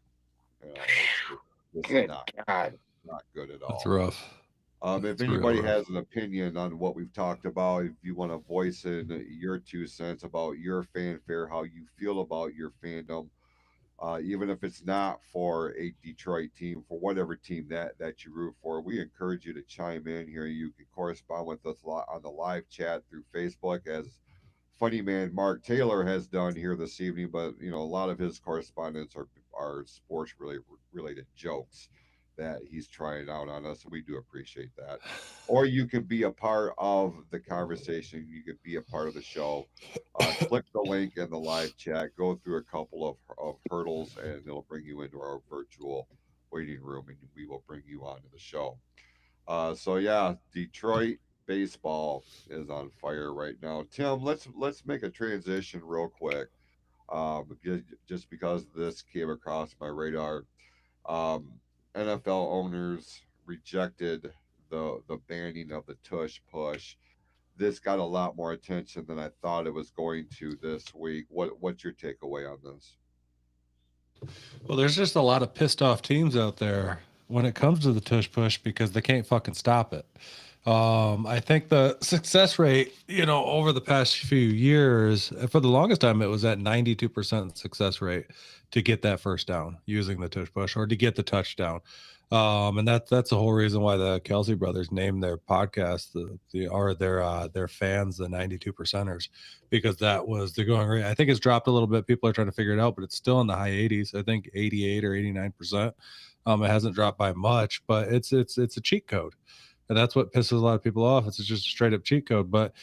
It's just Good not God. not good at That's all. rough. If That's real anybody rough. has an opinion on what we've talked about, if you want to voice in your 2 cents about your fanfare, how you feel about your fandom, even if it's not for a Detroit team, for whatever team that you root for, we encourage you to chime in here. You can correspond with us on the live chat through Facebook as funny man Mark Taylor has done here this evening, but a lot of his correspondence are sports related jokes that he's trying out on us, and we do appreciate that. Or you can be a part of the conversation. You could be a part of the show. Click the link in the live chat. Go through a couple of hurdles, and it'll bring you into our virtual waiting room, and we will bring you onto the show. So yeah, Detroit baseball is on fire right now. Tim, let's make a transition real quick. Just because this came across my radar, um, NFL owners rejected the banning of the tush push. This got a lot more attention than I thought it was going to this week. What's your takeaway on this? Well, there's just a lot of pissed off teams out there when it comes to the tush push because they can't fucking stop it. I think the success rate, over the past few years, for the longest time, it was at 92% success rate to get that first down using the tush push or to get the touchdown. And that's the whole reason why the Kelsey brothers named their podcast their fans the 92 percenters, because that was the going rate. I think it's dropped a little bit. People are trying to figure it out, but it's still in the high 80s. I think 88 or 89%. It hasn't dropped by much, but it's a cheat code. And that's what pisses a lot of people off. It's just a straight up cheat code, but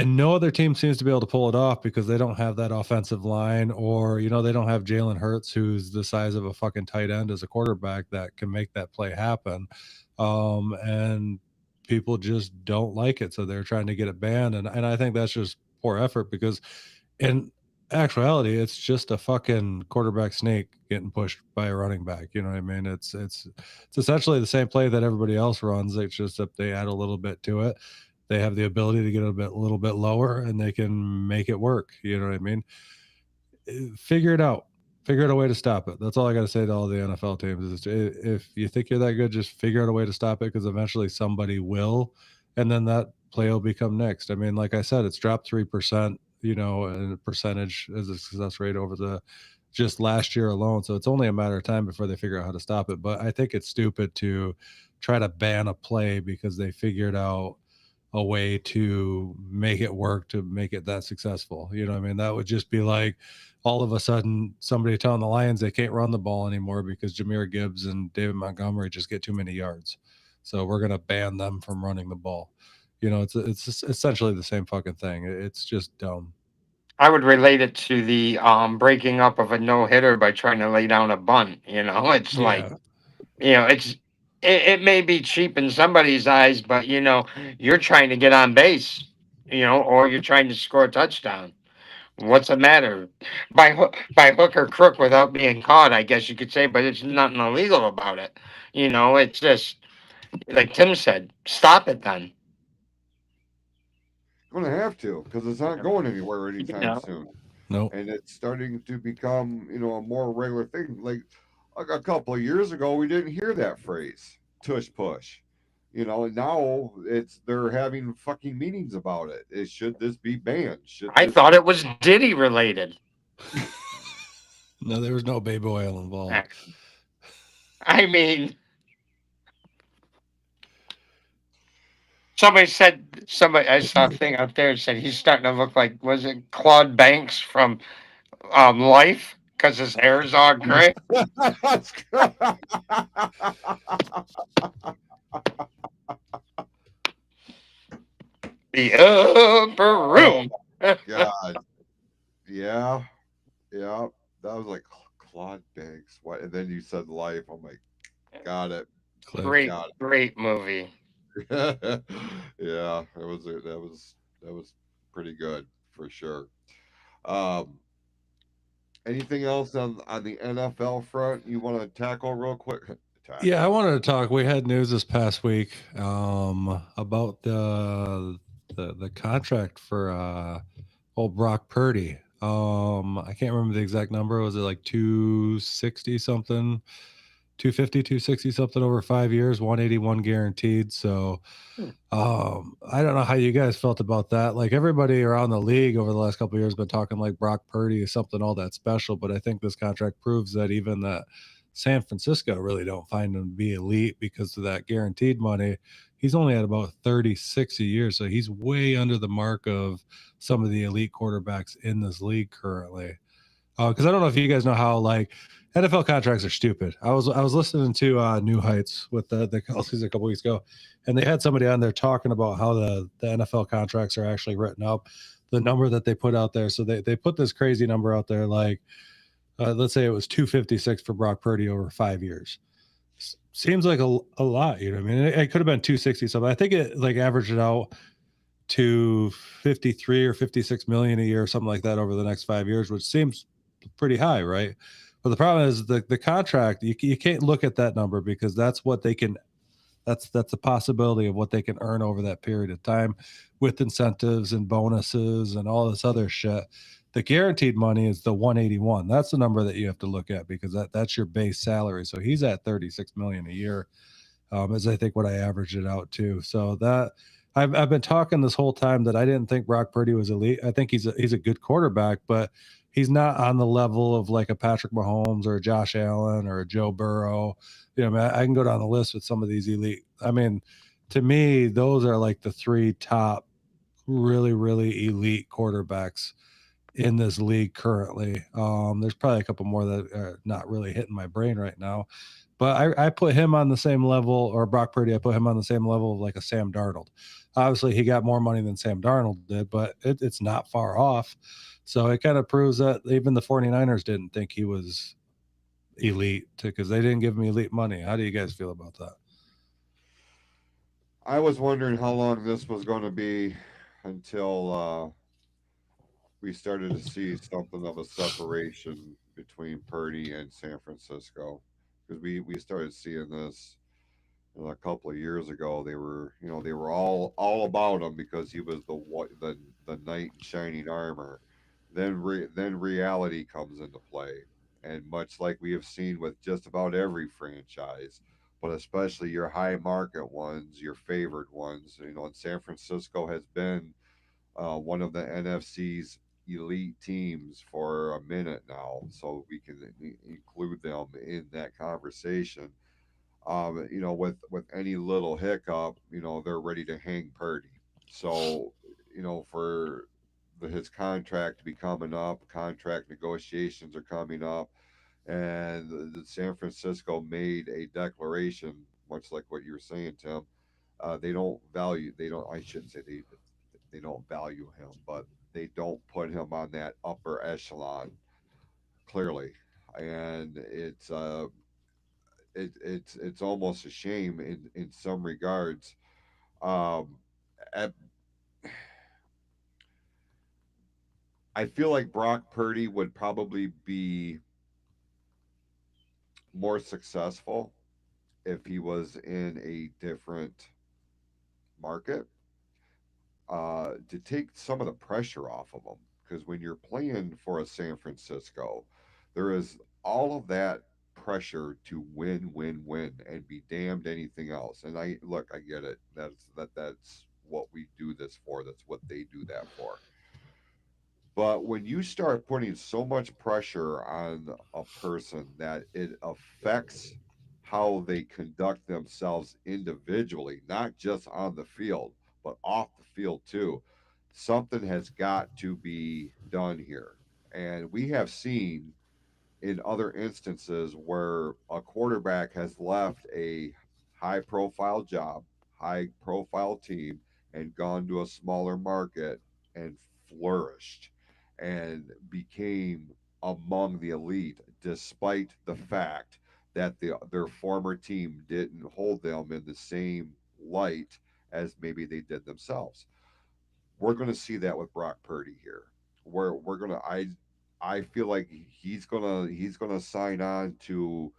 no other team seems to be able to pull it off because they don't have that offensive line, or they don't have Jalen Hurts, who's the size of a fucking tight end as a quarterback that can make that play happen. And people just don't like it, so they're trying to get it banned. And I think that's just poor effort because in actuality, it's just a fucking quarterback snake getting pushed by a running back. You know what I mean? It's essentially the same play that everybody else runs. It's just that they add a little bit to it. They have the ability to get a little bit lower, and they can make it work. You know what I mean? Figure it out. Figure out a way to stop it. That's all I got to say to all the NFL teams is if you think you're that good, just figure out a way to stop it, because eventually somebody will, and then that play will become next. I mean, like I said, it's dropped 3%, in percentage as a success rate over the just last year alone. So it's only a matter of time before they figure out how to stop it. But I think it's stupid to try to ban a play because they figured out a way to make it work, to make it that successful. You know what I mean? That would just be like all of a sudden somebody telling the Lions they can't run the ball anymore because Jahmyr Gibbs and David Montgomery just get too many yards. So we're going to ban them from running the ball. It's essentially the same fucking thing. It's just dumb. I would relate it to the breaking up of a no hitter by trying to lay down a bunt. It's like, it may be cheap in somebody's eyes, but you're trying to get on base, or you're trying to score a touchdown. What's the matter? By hook or crook without being caught, I guess you could say, but it's nothing illegal about it. It's just like Tim said, stop it then. Going to have to, because it's not going anywhere anytime soon. No. And it's starting to become, a more regular thing. Like a couple of years ago, we didn't hear that phrase, tush push. And now they're having fucking meetings about it. Should this be banned? I thought it was Diddy related. No, there was no baby oil involved. I mean, I saw a thing out there that said he's starting to look like, was it Claude Banks from Life? Because his hair is all gray. The upper room. God. Yeah. That was like Claude Banks. What? And then you said Life. I'm like, got it. Great movie. Yeah, that was pretty good for sure. Anything else on the NFL front you want to tackle real quick? Yeah, I wanted to talk. We had news this past week about the contract for old Brock Purdy. I can't remember the exact number. Was it like 260 something? 250, 260 something over 5 years, 181 guaranteed. So I don't know how you guys felt about that. Like everybody around the league over the last couple of years been talking like Brock Purdy is something all that special, but I think this contract proves that even that San Francisco really don't find him to be elite because of that guaranteed money. He's only at about 36 a year, so he's way under the mark of some of the elite quarterbacks in this league currently. Because I don't know if you guys know how like NFL contracts are stupid. I was listening to New Heights with the Kelseys a couple weeks ago, and they had somebody on there talking about how the NFL contracts are actually written up, the number that they put out there. So they put this crazy number out there, like let's say it was 256 for Brock Purdy over 5 years. Seems like a lot, you know what I mean? It could have been 260 something. I think it like averaged it out to 53 or 56 million a year, something like that over the next 5 years, which seems pretty high, right? But the problem is the contract, you can't look at that number because that's what they can, that's a possibility of what they can earn over that period of time with incentives and bonuses and all this other shit. The guaranteed money is the 181. That's the number that you have to look at because that's your base salary. So he's at 36 million a year, is I think what I averaged it out to. So that I've been talking this whole time that I didn't think Brock Purdy was elite. I think he's a good quarterback, but he's not on the level of like a Patrick Mahomes or a Josh Allen or a Joe Burrow. You know, man, I can go down the list with some of these elite. I mean, to me, those are like the three top really, really elite quarterbacks in this league currently. There's probably a couple more that are not really hitting my brain right now, but I put him on the same level, or Brock Purdy, I put him on the same level of like a Sam Darnold. Obviously, he got more money than Sam Darnold did, but it's not far off. So it kind of proves that even the 49ers didn't think he was elite because they didn't give him elite money. How do you guys feel about that? I was wondering how long this was going to be until we started to see something of a separation between Purdy and San Francisco, because we started seeing this a couple of years ago. They were, they were all about him because he was the knight in shining armor. Then reality comes into play, and much like we have seen with just about every franchise, but especially your high market ones, your favored ones, and San Francisco has been one of the NFC's elite teams for a minute now, so we can include them in that conversation. With any little hiccup, they're ready to hang Purdy. So, for his contract to be coming up, contract negotiations are coming up, and the San Francisco made a declaration, much like what you were saying, Tim. They don't. I shouldn't say they don't value him, but they don't put him on that upper echelon clearly, and it's almost a shame in some regards. Um, at, I feel like Brock Purdy would probably be more successful if he was in a different market, to take some of the pressure off of him. Because when you're playing for a San Francisco, there is all of that pressure to win, win, win, and be damned anything else. And I get it. That's what we do this for. That's what they do that for. But when you start putting so much pressure on a person that it affects how they conduct themselves individually, not just on the field, but off the field too, something has got to be done here. And we have seen in other instances where a quarterback has left a high profile job, high profile team, and gone to a smaller market and flourished and became among the elite despite the fact that their former team didn't hold them in the same light as maybe they did themselves. We're going to see that with Brock Purdy here. We're going to I feel like he's gonna sign on to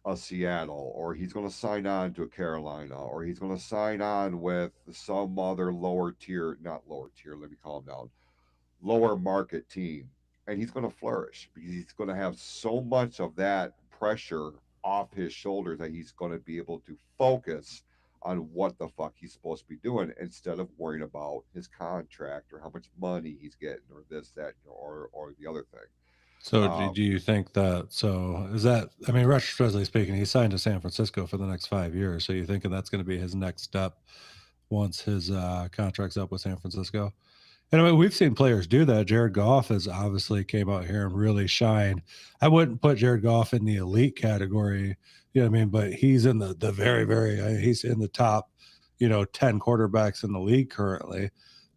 a Seattle, or he's gonna sign on to a Carolina, or he's gonna sign on with some other lower tier, not lower tier, let me calm down, lower market team, and he's gonna flourish because he's gonna have so much of that pressure off his shoulders that he's gonna be able to focus on what the fuck he's supposed to be doing instead of worrying about his contract or how much money he's getting or this, that, or the other thing. So do you think that, so is that, I mean, retrospectively speaking, he signed to San Francisco for the next 5 years. So you thinking that's going to be his next step once his contract's up with San Francisco? And I mean, we've seen players do that. Jared Goff has obviously came out here and really shined. I wouldn't put Jared Goff in the elite category, you know what I mean? But he's in the very, very, he's in the top, 10 quarterbacks in the league currently.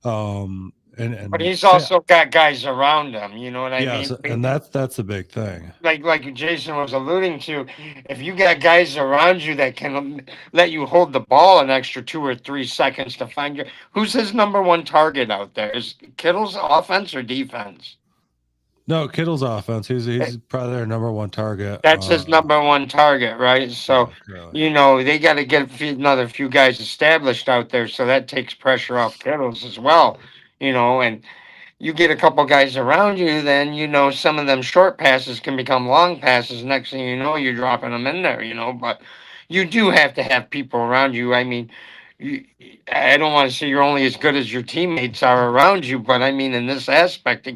But And he's also got guys around him. You know what I yes, mean? and that's a big thing. Like Jason was alluding to, if you got guys around you that can let you hold the ball an extra 2 or 3 seconds to find your, who's his number one target out there? Is Kittle's offense or defense? No, Kittle's offense. He's probably their number one target. That's his number one target, right? So, Yeah, really. they got to get another few guys established out there, so that takes pressure off Kittle's as well. And you get a couple guys around you, then some of them short passes can become long passes. Next thing you know, you're dropping them in there. But you do have to have people around you. I mean, you, I don't want to say you're only as good as your teammates are around you, but I mean in this aspect,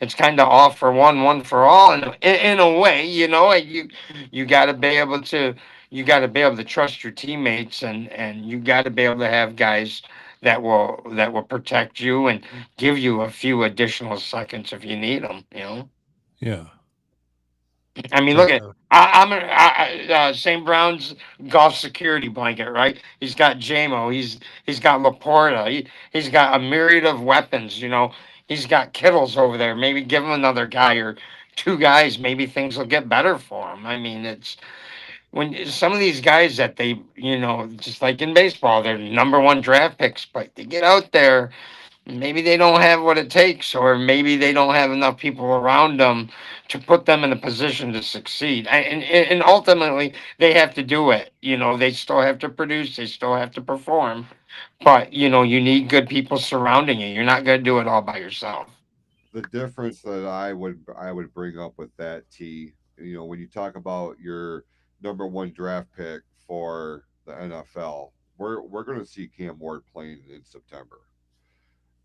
it's kind of all for one for all, and in a way, you got to be able to trust your teammates, and you got to be able to have guys that will protect you and give you a few additional seconds if you need them. Yeah. I mean, look So, at St. Brown's golf security blanket, right? He's got JMO. He's got Laporta. He's got a myriad of weapons. He's got Kittles over there. Maybe give him another guy or two guys. Maybe things will get better for him. I mean, it's when some of these guys that they, just like in baseball, they're number one draft picks, but they get out there, maybe they don't have what it takes, or maybe they don't have enough people around them to put them in a position to succeed. And ultimately, they have to do it. They still have to produce, they still have to perform, but you need good people surrounding you. You're not going to do it all by yourself. The difference that I would bring up with that, T, when you talk about your number one draft pick for the NFL, we're going to see Cam Ward playing in September.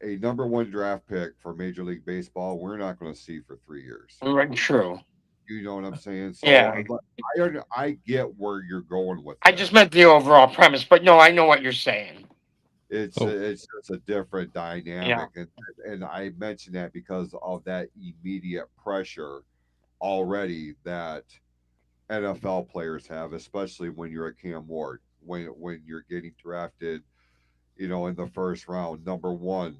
A number one draft pick for Major League Baseball, we're not going to see for 3 years. Right, true. You know what I'm saying? So Yeah. I get where you're going with I just this. meant the overall premise, but no, I know what you're saying. It's Oh. it's just a different Yeah. dynamic, and I mention that because of that immediate pressure already that NFL players have, especially when you're a Cam Ward, when you're getting drafted, in the first round, number one,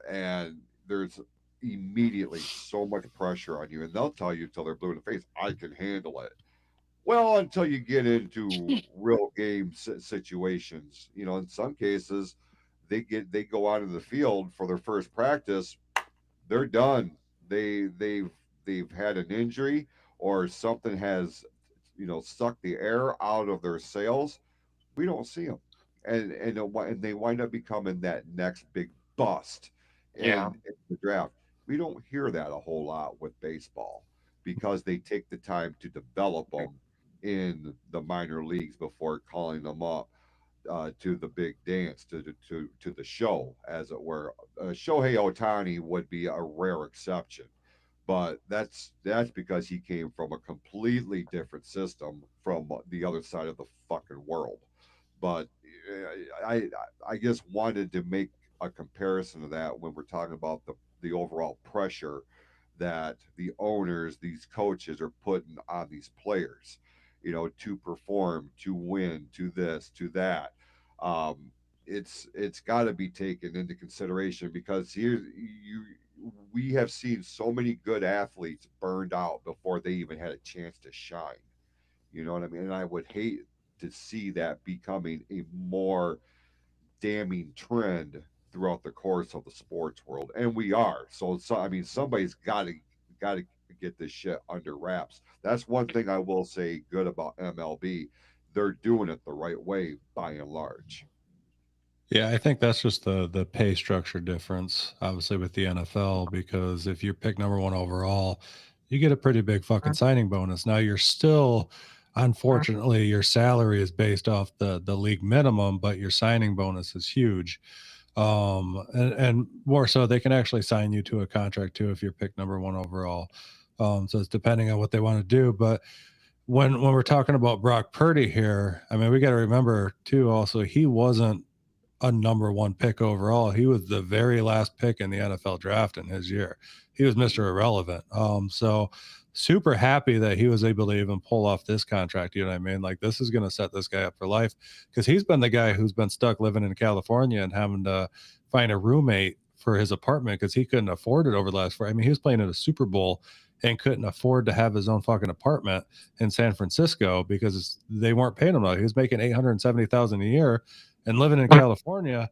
and there's immediately so much pressure on you, and they'll tell you till they're blue in the face, I can handle it. Well, until you get into real game situations, in some cases, they go out in the field for their first practice, they're done. They've had an injury or something has, sucked the air out of their sails. We don't see them, and they wind up becoming that next big bust Yeah. in the draft. We don't hear that a whole lot with baseball because they take the time to develop them in the minor leagues before calling them up to the big dance, to the show, as it were. Shohei Otani would be a rare exception, but that's because he came from a completely different system from the other side of the fucking world. But I just wanted to make a comparison to that when we're talking about the overall pressure that the owners, these coaches are putting on these players, to perform, to win, to this, to that. Um, it's got to be taken into consideration because here we have seen so many good athletes burned out before they even had a chance to shine. You know what I mean? And I would hate to see that becoming a more damning trend throughout the course of the sports world, and we are. So I mean, somebody's got to get this shit under wraps. That's one thing I will say good about MLB. They're doing it the right way by and large. yeah, I think that's just the pay structure difference, obviously with the NFL, because if you're picked number one overall, you get a pretty big fucking signing bonus. Now you're still, unfortunately, your salary is based off the league minimum, but your signing bonus is huge. And more so, they can actually sign you to a contract too if you're picked number one overall. So it's depending on what they want to do. But when we're talking about Brock Purdy here, I mean, we got to remember too. Also, he wasn't a number one pick overall. He was the very last pick in the NFL draft in his year. He was Mr. Irrelevant. So super happy that he was able to even pull off this contract. You know what I mean? Like, this is going to set this guy up for life, because he's been the guy who's been stuck living in California and having to find a roommate for his apartment because he couldn't afford it over the last 4. I mean, he was playing at a Super Bowl and couldn't afford to have his own fucking apartment in San Francisco because they weren't paying him. He was making $870,000 a year and living in California.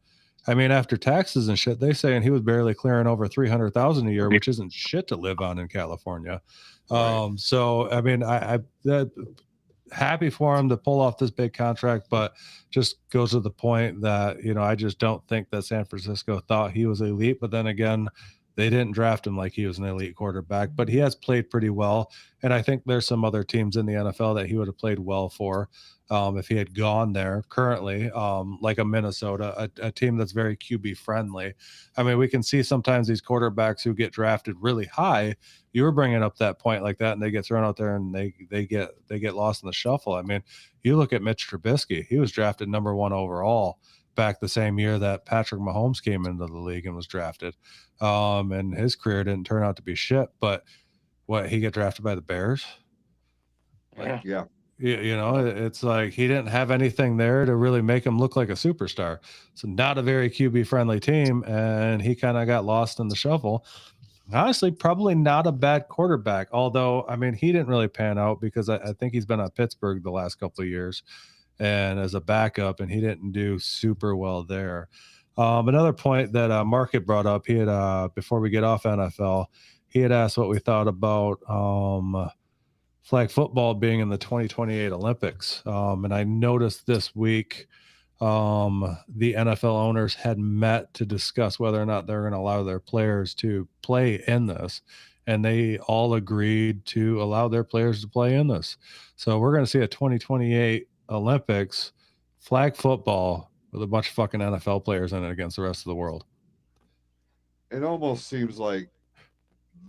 I mean, after taxes and shit, they saying he was barely clearing over 300,000 a year, which isn't shit to live on in California. Right. So I mean, I happy for him to pull off this big contract, but just goes to the point that, you know, I just don't think that San Francisco thought he was elite. But then again, they didn't draft him like he was an elite quarterback, but he has played pretty well. And I think there's some other teams in the NFL that he would have played well for if he had gone there currently, like a Minnesota, a team that's very QB friendly. I mean, we can see sometimes these quarterbacks who get drafted really high. You were bringing up that point like that, and they get thrown out there and they get lost in the shuffle. I mean, you look at Mitch Trubisky; he was drafted number 1 overall back the same year that Patrick Mahomes came into the league and was drafted. And his career didn't turn out to be shit. But what, he get drafted by the Bears? Yeah. Yeah. You know, it's like he didn't have anything there to really make him look like a superstar. So not a very QB friendly team, and he kind of got lost in the shuffle. Honestly, probably not a bad quarterback. Although, I mean, he didn't really pan out because I think he's been on Pittsburgh the last couple of years and as a backup, and he didn't do super well there. Another point that Mark had brought up, he had before we get off NFL, he had asked what we thought about flag football being in the 2028 Olympics. And I noticed this week the NFL owners had met to discuss whether or not they're going to allow their players to play in this. And they all agreed to allow their players to play in this. So we're going to see a 2028 Olympics flag football with a bunch of fucking NFL players in it against the rest of the world. It almost seems like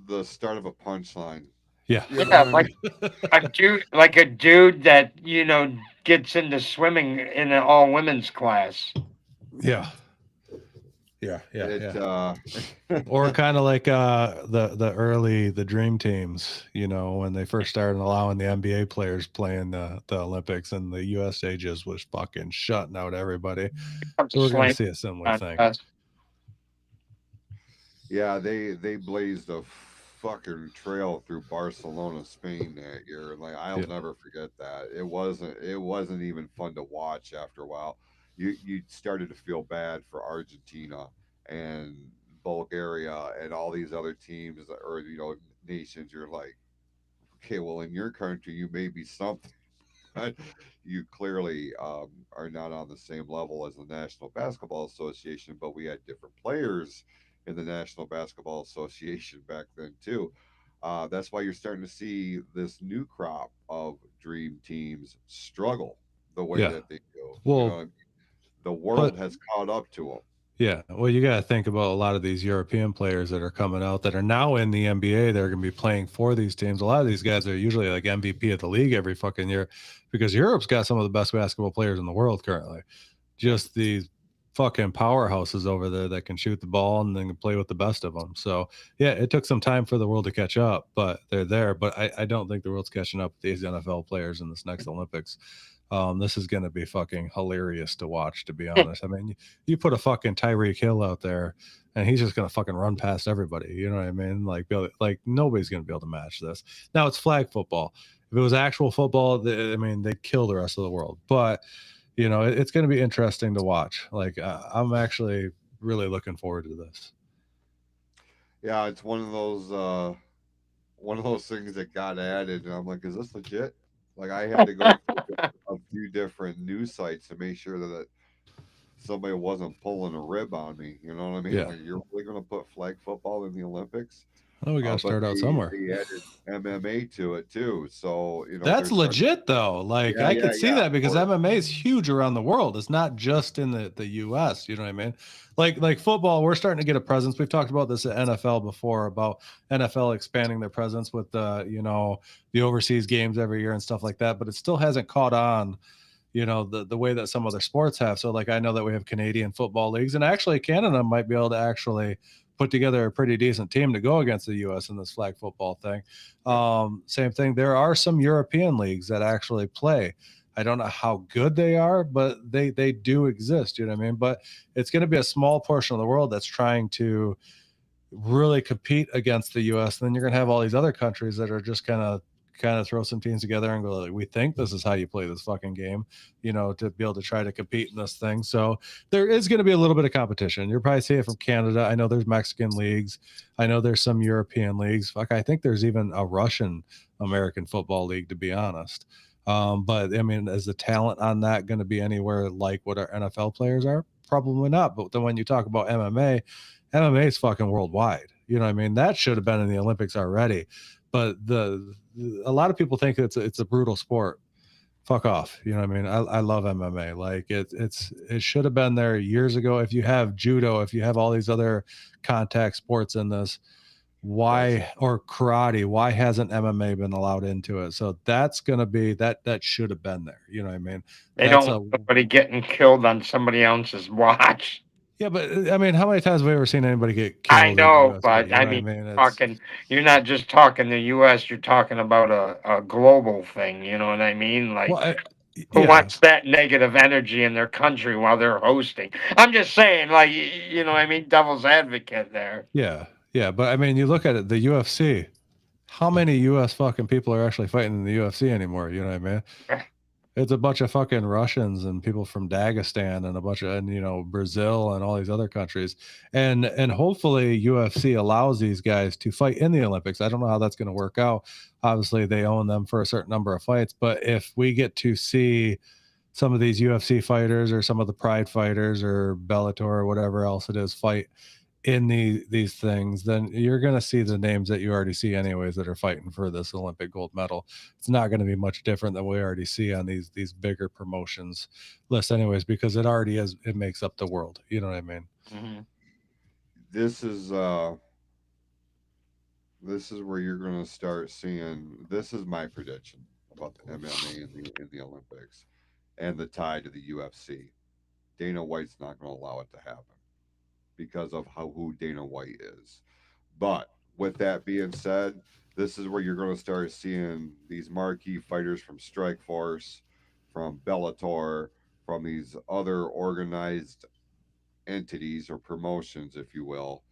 the start of a punchline. Yeah. You know Yeah, what I mean? like a dude that, you know, gets into swimming in an all women's class. Yeah. Yeah. Or Or kind of like the dream teams, you know, when they first started allowing the NBA players playing the Olympics, and the USA just was fucking shutting out everybody. So we're going to see a similar thing. yeah, they blazed a fucking trail through Barcelona, Spain that year. Like, I'll never forget that. It wasn't even fun to watch after a while. You started to feel bad for Argentina and Bulgaria and all these other teams, or nations. You're like, okay, well, in your country you may be something. You clearly are not on the same level as the National Basketball Association, but we had different players in the National Basketball Association back then too. That's why you're starting to see this new crop of dream teams struggle the way Yeah. that they do. Well, The world has caught up to them. yeah. Well, you got to think about a lot of these European players that are coming out that are now in the NBA. They're going to be playing for these teams. A lot of these guys are usually like MVP of the league every fucking year, because Europe's got some of the best basketball players in the world currently. Just these fucking powerhouses over there that can shoot the ball and then can play with the best of them. So yeah, it took some time for the world to catch up, but they're there. But I don't think the world's catching up with these NFL players in this next Olympics. This is going to be fucking hilarious to watch, to be honest. I mean, you put a fucking Tyreek Hill out there and he's just going to fucking run past everybody. You know what I mean? Like nobody's going to be able to match this. Now it's flag football. If it was actual football, I mean, they'd kill the rest of the world. But, you know, it's going to be interesting to watch. Like, I'm actually really looking forward to this. Yeah, it's one of those things that got added, and I'm like, is this legit? Like, I had to go through a few different news sites to make sure that somebody wasn't pulling a rib on me. You know what I mean? Yeah. Like, you're really going to put flag football in the Olympics? Oh, we got to but start out somewhere. they added MMA to it too. So That's they're starting. legit though. Like I could see that because MMA is huge around the world. It's not just in the US, you know what I mean? Like football, we're starting to get a presence. We've talked about this at NFL before about NFL expanding their presence with the overseas games every year and stuff like that, but it still hasn't caught on, the way that some other sports have. So like I know that we have Canadian football leagues, and actually Canada might be able to actually put together a pretty decent team to go against the US in this flag football thing. Same thing. There are some European leagues that actually play. I don't know how good they are, but they do exist. You know what I mean? But it's going to be a small portion of the world that's trying to really compete against the US. And then you're going to have all these other countries that are just kind of throw some teams together and go like, we think this is how you play this fucking game, to be able to try to compete in this thing. So there is going to be a little bit of competition. You'll probably see it from Canada. I know there's Mexican leagues. I know there's some European leagues. Fuck, I think there's even a Russian American football league, to be honest. But I mean, is the talent on that going to be anywhere like what our NFL players are? Probably not. But then when you talk about MMA is fucking worldwide. You know what I mean? That should have been in the Olympics already. But a lot of people think it's a brutal sport. Fuck off. You know what I mean? I love MMA. Like it should have been there years ago. If you have judo, if you have all these other contact sports in this, or karate, why hasn't MMA been allowed into it? So that's gonna be that should have been there. You know what I mean? They don't want somebody getting killed on somebody else's watch. Yeah, but I mean, how many times have we ever seen anybody get killed? I know, but you know I mean, you're not just talking the U.S., you're talking about a global thing. You know what I mean? Like, who wants that negative energy in their country while they're hosting? I'm just saying, like, you know what I mean? Devil's advocate there. Yeah, but I mean, you look at it, the UFC, how many U.S. fucking people are actually fighting in the UFC anymore? You know what I mean? It's a bunch of fucking Russians and people from Dagestan and a bunch of, Brazil and all these other countries. And hopefully UFC allows these guys to fight in the Olympics. I don't know how that's going to work out. Obviously they own them for a certain number of fights, but if we get to see some of these UFC fighters or some of the Pride fighters or Bellator or whatever else it is fight in these things, then you're going to see the names that you already see anyways that are fighting for this Olympic gold medal. It's not going to be much different than we already see on these bigger promotions list anyways, because it already is, it makes up the world. You know what I mean? Mm-hmm. This is where you're going to start seeing, this is my prediction about the MMA in the Olympics and the tie to the UFC. Dana White's not going to allow it to happen because of who Dana White is. But with that being said, this is where you're going to start seeing these marquee fighters from Strikeforce, from Bellator, from these other organized entities or promotions, if you will.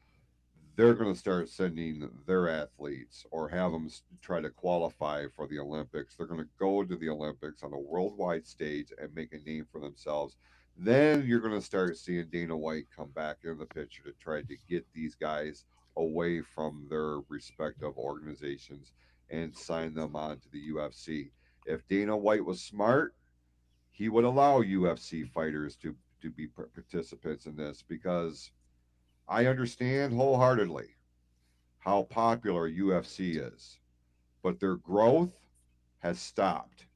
They're going to start sending their athletes or have them try to qualify for the Olympics. They're going to go to the Olympics on a worldwide stage and make a name for themselves. Then you're going to start seeing Dana White come back in the picture to try to get these guys away from their respective organizations and sign them on to the UFC. If Dana White was smart, he would allow UFC fighters to be participants in this, because I understand wholeheartedly how popular UFC is, but their growth has stopped.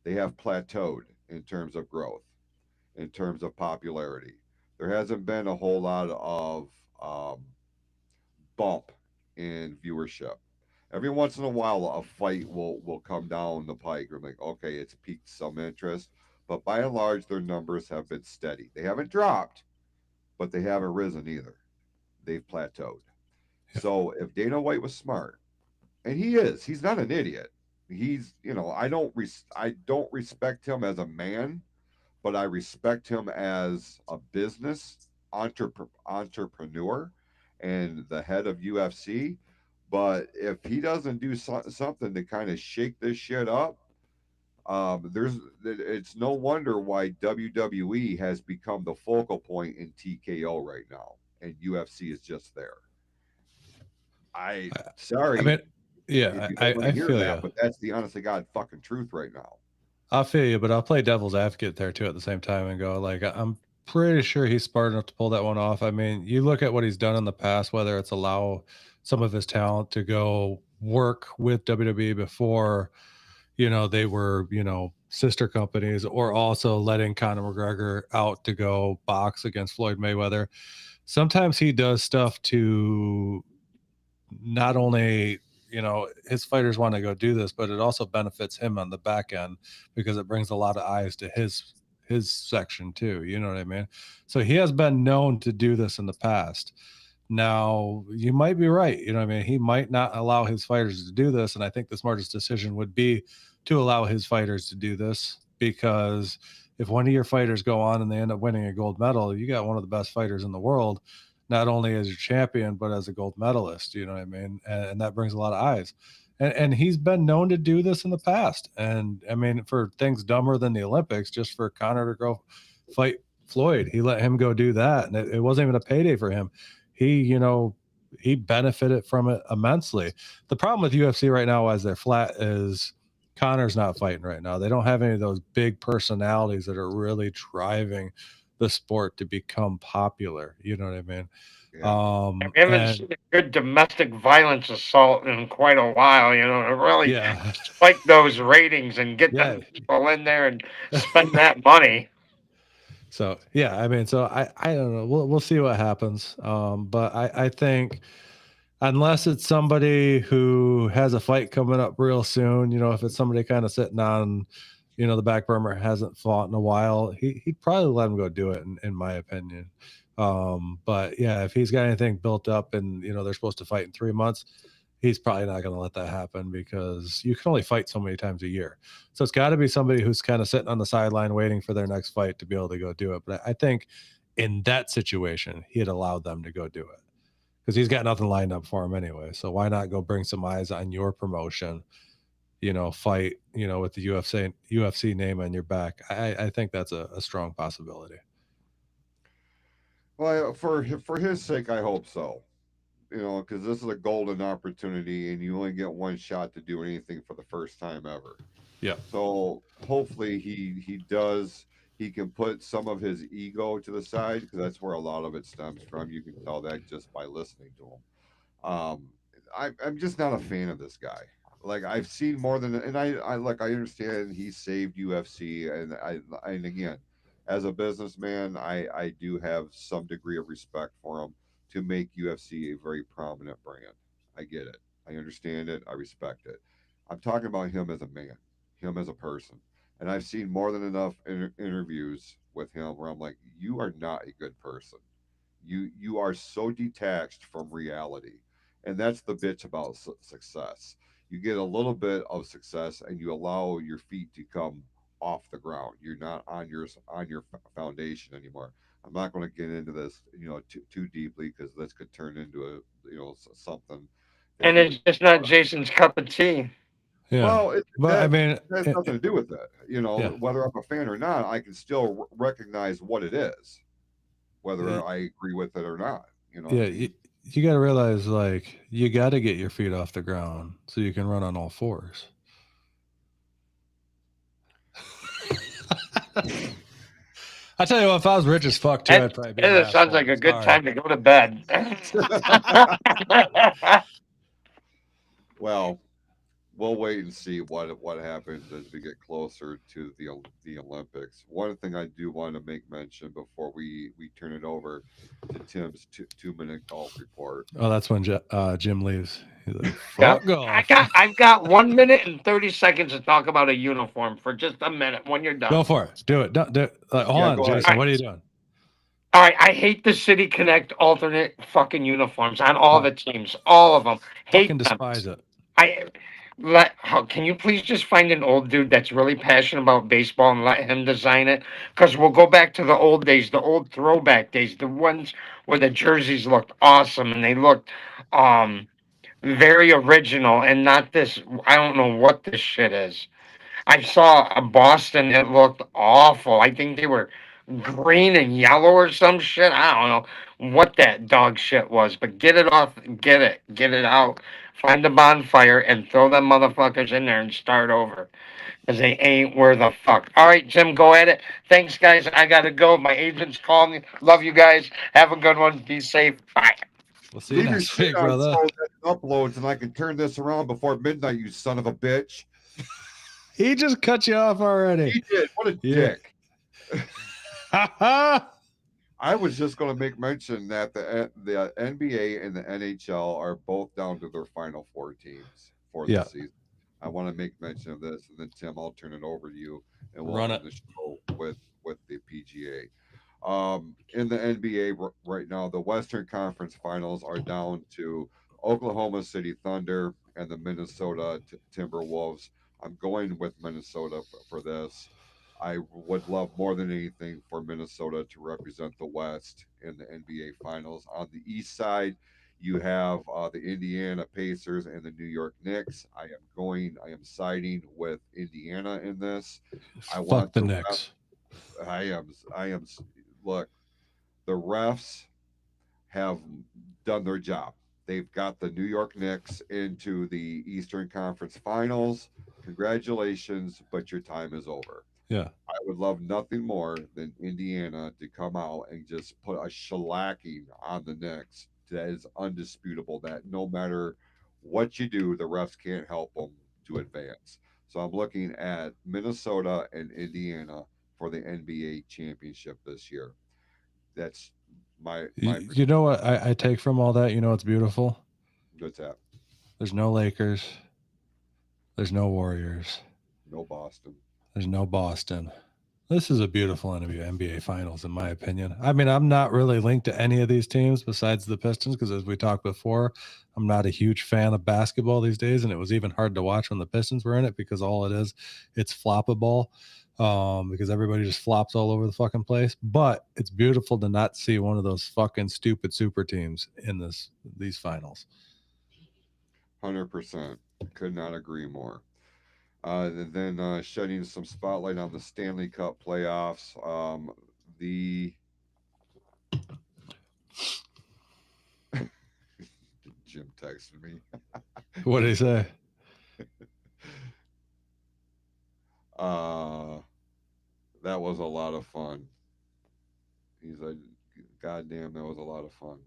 They have plateaued in terms of growth, in terms of popularity. There hasn't been a whole lot of bump in viewership. Every once in a while, a fight will come down the pike. We're like, okay, it's piqued some interest, but by and large, their numbers have been steady. They haven't dropped, but they haven't risen either. They've plateaued. Yeah. So if Dana White was smart, and he is, he's not an idiot. He's, I don't respect him as a man, but I respect him as a business entrepreneur and the head of UFC. But if he doesn't do something to kind of shake this shit up, it's no wonder why WWE has become the focal point in TKO right now, and UFC is just there. Sorry. I mean, yeah, I feel that, but that's the honest to God fucking truth right now. I feel you, but I'll play devil's advocate there too at the same time and go like, pretty sure he's smart enough to pull that one off. I mean, you look at what he's done in the past, whether it's allow some of his talent to go work with WWE before, they were, sister companies, or also letting Conor McGregor out to go box against Floyd Mayweather. Sometimes he does stuff to not only, his fighters want to go do this, but it also benefits him on the back end because it brings a lot of eyes to his section too. You know what I mean? So he has been known to do this in the past. Now, you might be right. You know what I mean? He might not allow his fighters to do this. And I think the smartest decision would be to allow his fighters to do this, because if one of your fighters go on and they end up winning a gold medal, you got one of the best fighters in the world, not only as your champion, but as a gold medalist. You know what I mean? And that brings a lot of eyes. And he's been known to do this in the past. And I mean, for things dumber than the Olympics, just for Conor to go fight Floyd, he let him go do that. And it wasn't even a payday for him. He benefited from it immensely. The problem with UFC right now, as they're flat, is Conor's not fighting right now. They don't have any of those big personalities that are really driving the sport to become popular. You know what I mean? Yeah. We haven't seen a good domestic violence assault in quite a while, to really spike those ratings and get the people in there and spend that money. So I mean, so I don't know. We'll see what happens. But I think unless it's somebody who has a fight coming up real soon, if it's somebody kind of sitting on, the back burner, hasn't fought in a while, he'd probably let him go do it, in my opinion. But yeah, if he's got anything built up and they're supposed to fight in 3 months, he's probably not going to let that happen, because you can only fight so many times a year. So it's got to be somebody who's kind of sitting on the sideline waiting for their next fight to be able to go do it. But I think in that situation, he'd allowed them to go do it, because he's got nothing lined up for him anyway. So why not go bring some eyes on your promotion, fight, with the UFC name on your back? I think that's a strong possibility. Well, for his sake, I hope so. Because this is a golden opportunity, and you only get one shot to do anything for the first time ever. Yeah. So hopefully he does. He can put some of his ego to the side, because that's where a lot of it stems from. You can tell that just by listening to him. I'm just not a fan of this guy. Like, I've seen more than, and I understand he saved UFC, and again, as a businessman, I do have some degree of respect for him to make UFC a very prominent brand. I get it. I understand it. I respect it. I'm talking about him as a man, him as a person. And I've seen more than enough interviews with him where I'm like, you are not a good person. You are so detached from reality, and that's the bitch about success. You get a little bit of success, and you allow your feet to come off the ground. You're not on your foundation anymore. I'm not going to get into this, too deeply, because this could turn into something. And it's just not Jason's cup of tea. Yeah. Well, but I mean, it has nothing to do with that. Whether I'm a fan or not, I can still recognize what it is, whether I agree with it or not. Yeah, you got to realize, like, you got to get your feet off the ground so you can run on all fours. I tell you what, if I was rich as fuck too, I'd probably be. It sounds like a good time to go to bed. Well, we'll wait and see what happens as we get closer to the Olympics. One thing I do want to make mention before we turn it over to Tim's 2 minute golf report. Oh, that's when Jim leaves. He's like, fuck golf. I've got 1 minute and 30 seconds to talk about a uniform for just a minute when you're done. Go for it. Do it. Don't do it. Hold on, Jason. Right. What are you doing? All right, I hate the City Connect alternate fucking uniforms on all the teams, all of them. Fucking despise it. Can you please just find an old dude that's really passionate about baseball and let him design it? Because we'll go back to the old days, the old throwback days, the ones where the jerseys looked awesome and they looked very original, and not this. I don't know what this shit is. I saw a Boston. It looked awful. I think they were green and yellow or some shit. I don't know what that dog shit was, but get it off. Get it out find a bonfire and throw them motherfuckers in there and start over. Because they ain't worth a fuck. All right, Jim, go at it. Thanks, guys. I got to go. My agent's calling me. Love you guys. Have a good one. Be safe. Bye. We'll see you Leave your next shit week, on brother. so that it uploads and I can turn this around before midnight, you son of a bitch. He just cut you off already. He did. What a Yeah. dick. I was just going to make mention that the NBA and the NHL are both down to their final 4 teams for the Yeah. season. I want to make mention of this, and then Tim, I'll turn it over to you, and we'll Run end the show with the PGA. In the NBA right now, the Western Conference Finals are down to Oklahoma City Thunder and the Minnesota Timberwolves. I'm going with Minnesota for this. I would love more than anything for Minnesota to represent the West in the NBA Finals. On the East side, you have the Indiana Pacers and the New York Knicks. I am siding with Indiana in this. I Fuck want the the Knicks. I am. Look, the refs have done their job. They've got the New York Knicks into the Eastern Conference Finals. Congratulations, but your time is over. Yeah. I would love nothing more than Indiana to come out and just put a shellacking on the Knicks that is undisputable. That no matter what you do, the refs can't help them to advance. So I'm looking at Minnesota and Indiana for the NBA championship this year. That's my You know what I take from all that? You know what's beautiful? What's that? There's no Lakers. There's no Warriors. No Boston. There's no Boston. This is a beautiful NBA Finals, in my opinion. I mean, I'm not really linked to any of these teams besides the Pistons because, as we talked before, I'm not a huge fan of basketball these days, and it was even hard to watch when the Pistons were in it because all it is, it's floppable, because everybody just flops all over the fucking place. But it's beautiful to not see one of those fucking stupid super teams in these finals. 100%. Could not agree more. Then shedding some spotlight on the Stanley Cup playoffs. The Jim texted me. What did he say? That was a lot of fun. He's like, God damn, that was a lot of fun.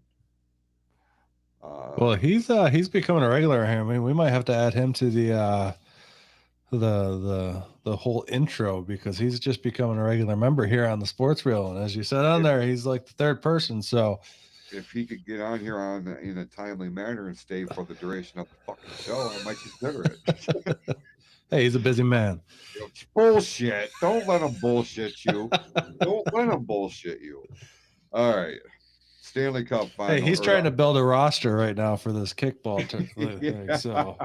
Well, he's becoming a regular here. I mean, we might have to add him to the whole intro because he's just becoming a regular member here on the Sports Reel. And as you said on there, he's like the third person. So if he could get on here in a timely manner and stay for the duration of the fucking show, I might consider it. Hey, he's a busy man. Bullshit. Don't let him bullshit you. Don't let him bullshit you. All right. Stanley Cup final. Hey, he's trying to build a roster right now for this kickball thing. So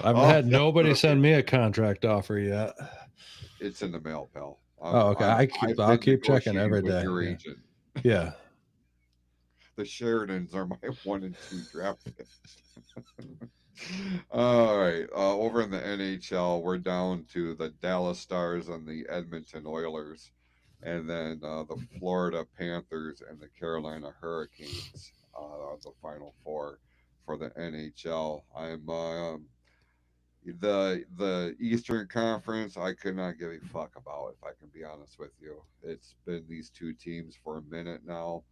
I've had nobody send me a contract offer yet. It's in the mail, pal. Okay. I'll keep checking every day. Your agent. Yeah. The Sheridans are my 1 and 2 draft picks. All right. Over in the NHL, we're down to the Dallas Stars and the Edmonton Oilers, and then the Florida Panthers and the Carolina Hurricanes are the final 4 for the NHL. I'm the Eastern Conference. I could not give a fuck about, if I can be honest with you. It's been these 2 teams for a minute now,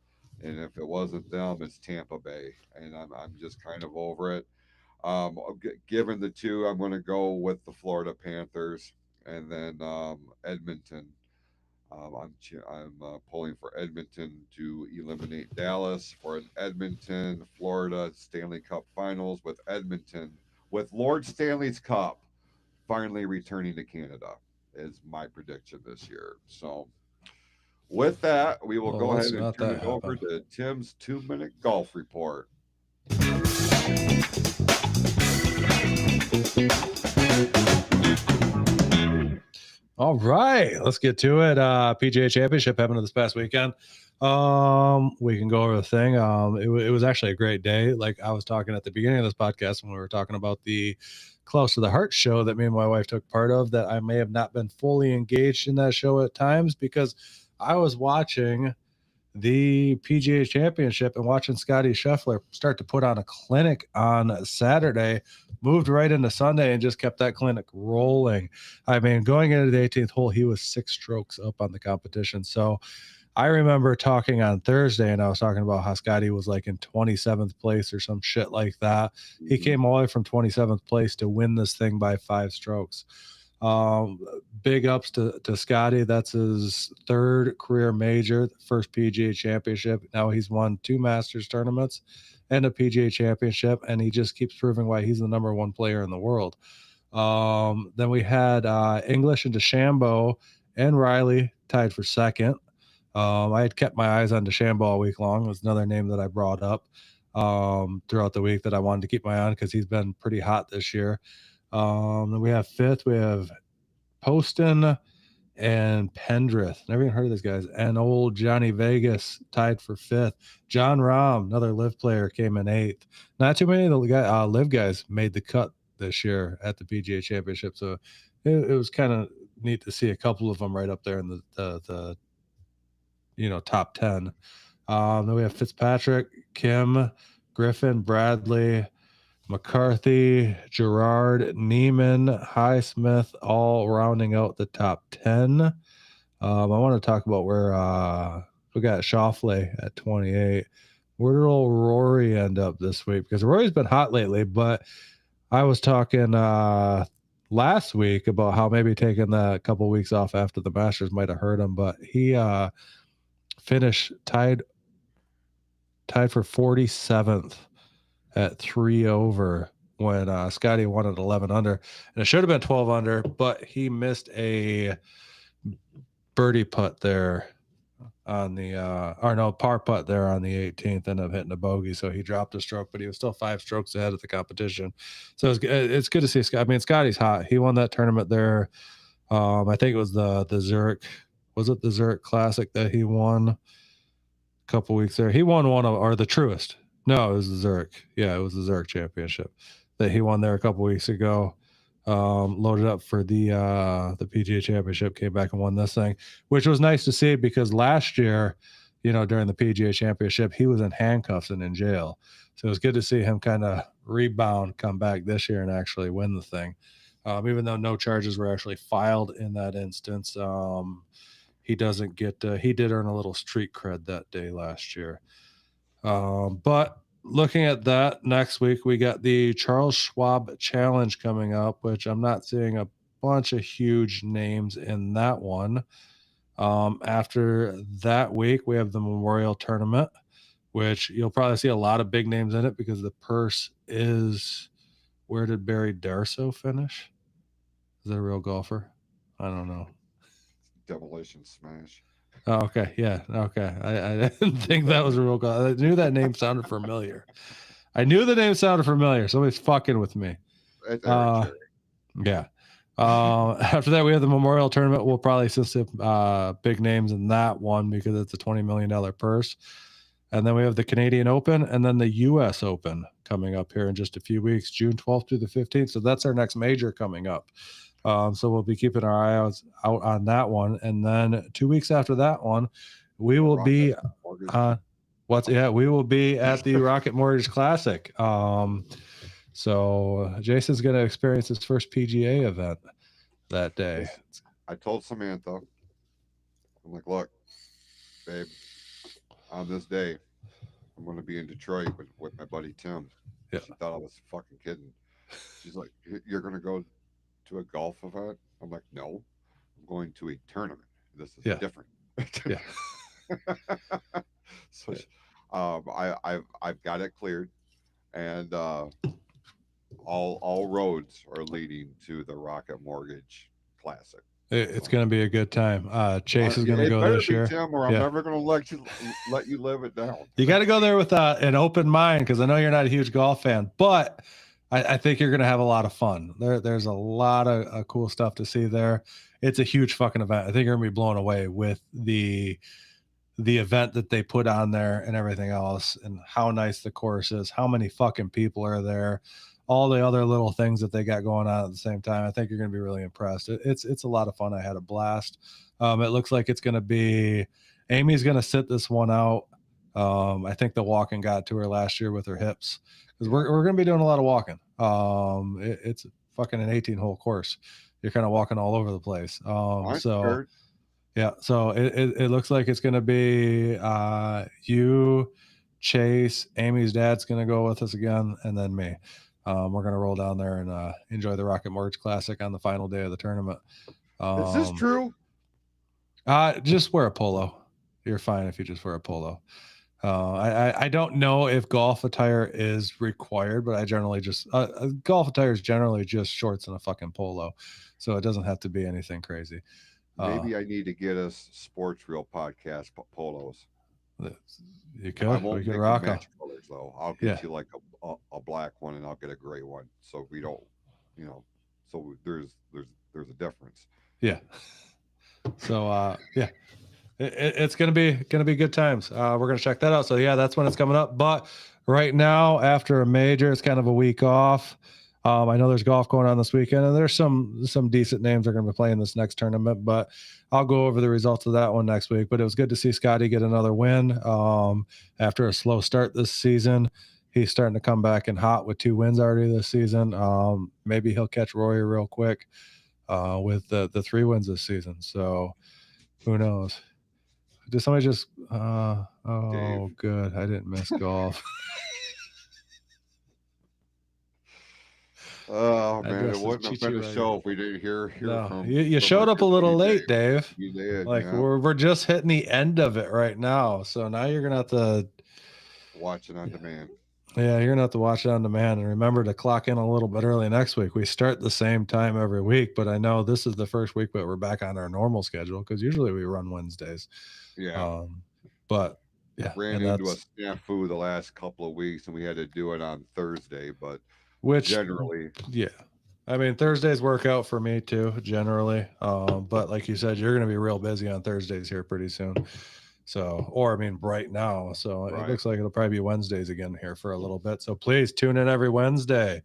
and if it wasn't them, it's Tampa Bay, and I'm just kind of over it. Given the 2, I'm going to go with the Florida Panthers, and then Edmonton. I'm pulling for Edmonton to eliminate Dallas for an Edmonton, Florida Stanley Cup Finals with Edmonton, with Lord Stanley's Cup finally returning to Canada is my prediction this year. So with that, we will go ahead and turn it over to Tim's 2-minute golf report. All right, let's get to it. PGA Championship happened this past weekend. We can go over the thing. It was actually a great day. Like I was talking at the beginning of this podcast when we were talking about the Close to the Heart show that me and my wife took part of, that I may have not been fully engaged in that show at times because I was watching the PGA Championship and watching Scotty Scheffler start to put on a clinic on Saturday, moved right into Sunday and just kept that clinic rolling. I mean, going into the 18th hole, he was 6 strokes up on the competition. So I remember talking on Thursday, and I was talking about how Scotty was like in 27th place or some shit like that. He came all the way from 27th place to win this thing by 5 strokes. Big ups to Scotty. That's his 3rd career major, first PGA Championship. Now he's won 2 Masters tournaments and a PGA Championship, and he just keeps proving why he's the #1 player in the world. Then we had English and DeChambeau and Riley tied for 2nd. I had kept my eyes on DeChambeau all week long. It was another name that I brought up throughout the week that I wanted to keep my eye on because he's been pretty hot this year. Then we have 5th. We have Poston and Pendrith. Never even heard of these guys. And old Johnny Vegas tied for 5th. John Rahm, another live player, came in 8th. Not too many of the live guys made the cut this year at the PGA Championship. So it was kind of neat to see a couple of them right up there in the top 10. Then we have Fitzpatrick, Kim, Griffin, Bradley, McCarthy, Gerard, Neiman, Highsmith, all rounding out the top 10. I want to talk about where we got Schauffele at 28. Where did old Rory end up this week? Because Rory's been hot lately, but I was talking last week about how maybe taking the couple weeks off after the Masters might have hurt him, but he finished tied for 47th at 3 over when Scotty won at 11 under, and it should have been 12 under, but he missed a birdie putt there on the par putt there on the 18th, ended up hitting a bogey, so he dropped a stroke, but he was still 5 strokes ahead of the competition. So it's good to see Scott. I mean, Scotty's hot. He won that tournament there. I think it was the Zurich. Was it the Zurich Classic that he won a couple weeks there? He won one of, or the Truist. No, it was the Zurich. Yeah, it was the Zurich Championship that he won there a couple weeks ago. Loaded up for the PGA Championship, came back and won this thing, which was nice to see because last year, during the PGA Championship, he was in handcuffs and in jail. So it was good to see him kind of rebound, come back this year and actually win the thing. Even though no charges were actually filed in that instance, he doesn't get he did earn a little street cred that day last year. But looking at that, next week we got the Charles Schwab Challenge coming up, which I'm not seeing a bunch of huge names in that one. After that week, we have the Memorial Tournament, which you'll probably see a lot of big names in it because the purse is, where did Barry Darsow finish? Is that a real golfer? I don't know. Demolition Smash. Oh, okay. Yeah. Okay. I didn't think that was a real golfer. I knew that name sounded familiar. Somebody's fucking with me. Yeah. After that, we have the Memorial Tournament. We'll probably see some big names in that one because it's a $20 million purse. And then we have the Canadian Open and then the U.S. Open coming up here in just a few weeks, June 12th through the 15th. So that's our next major coming up. So we'll be keeping our eyes out on that one. And then 2 weeks after that one, we will be we will be at the Rocket Mortgage Classic. So Jason's going to experience his first PGA event that day. I told Samantha, I'm like, look, babe, on this day, I'm going to be in Detroit with my buddy Tim. Yeah. She thought I was fucking kidding. She's like, you're going to go to a golf event? I'm like, no, I'm going to a tournament. This is different. Yeah. So I've got it cleared, and all roads are leading to the Rocket Mortgage Classic. It's going to be a good time. Chase is going to go this year. Tim, or I'm never going to let you live it down. You got to go there with an open mind because I know you're not a huge golf fan, but I think you're going to have a lot of fun. There's a lot of cool stuff to see there. It's a huge fucking event. I think you're going to be blown away with the event that they put on there and everything else, and how nice the course is, how many fucking people are there, all the other little things that they got going on at the same time. I think you're going to be really impressed. It's a lot of fun. I had a blast. It looks like it's going to be Amy's going to sit this one out. I think the walking got to her last year with her hips because we're going to be doing a lot of walking. It's fucking an 18-hole course. You're kind of walking all over the place. So it looks like it's going to be you, Chase, Amy's dad's going to go with us again, and then me. We're going to roll down there and enjoy the Rocket Mortgage Classic on the final day of the tournament. Is this true? Just wear a polo. You're fine if you just wear a polo. I don't know if golf attire is required, but I generally just golf attire is generally just shorts and a fucking polo, so it doesn't have to be anything crazy. Maybe I need to get us Sports Real podcast polos. You could. I won't We could make rock them match colors though. I'll get you like a black one, and I'll get a gray one, so we don't, so there's a difference. Yeah. So yeah. It's gonna be good times. We're gonna check that out. So yeah, that's when it's coming up. But right now, after a major, it's kind of a week off. I know there's golf going on this weekend, and there's some decent names that are gonna be playing this next tournament. But I'll go over the results of that one next week. But it was good to see Scotty get another win after a slow start this season. He's starting to come back in hot with 2 wins already this season. Maybe he'll catch Rory real quick with the 3 wins this season. So who knows? Did somebody just Dave. Good. I didn't miss golf. Oh man, it wouldn't have been a show if we didn't hear from you showed up a little late, Dave. You did. Like we're just hitting the end of it right now. So now you're gonna have to watch it on demand. Yeah, you're gonna have to watch it on demand, and remember to clock in a little bit early next week. We start the same time every week, but I know this is the first week that we're back on our normal schedule because usually we run Wednesdays. Yeah. But yeah, ran into a snafu the last couple of weeks, and we had to do it on Thursday. But generally, yeah, I mean Thursdays work out for me too, generally. But like you said, you're gonna be real busy on Thursdays here pretty soon. So, or I mean, right now. So It looks like it'll probably be Wednesdays again here for a little bit. So please tune in every Wednesday.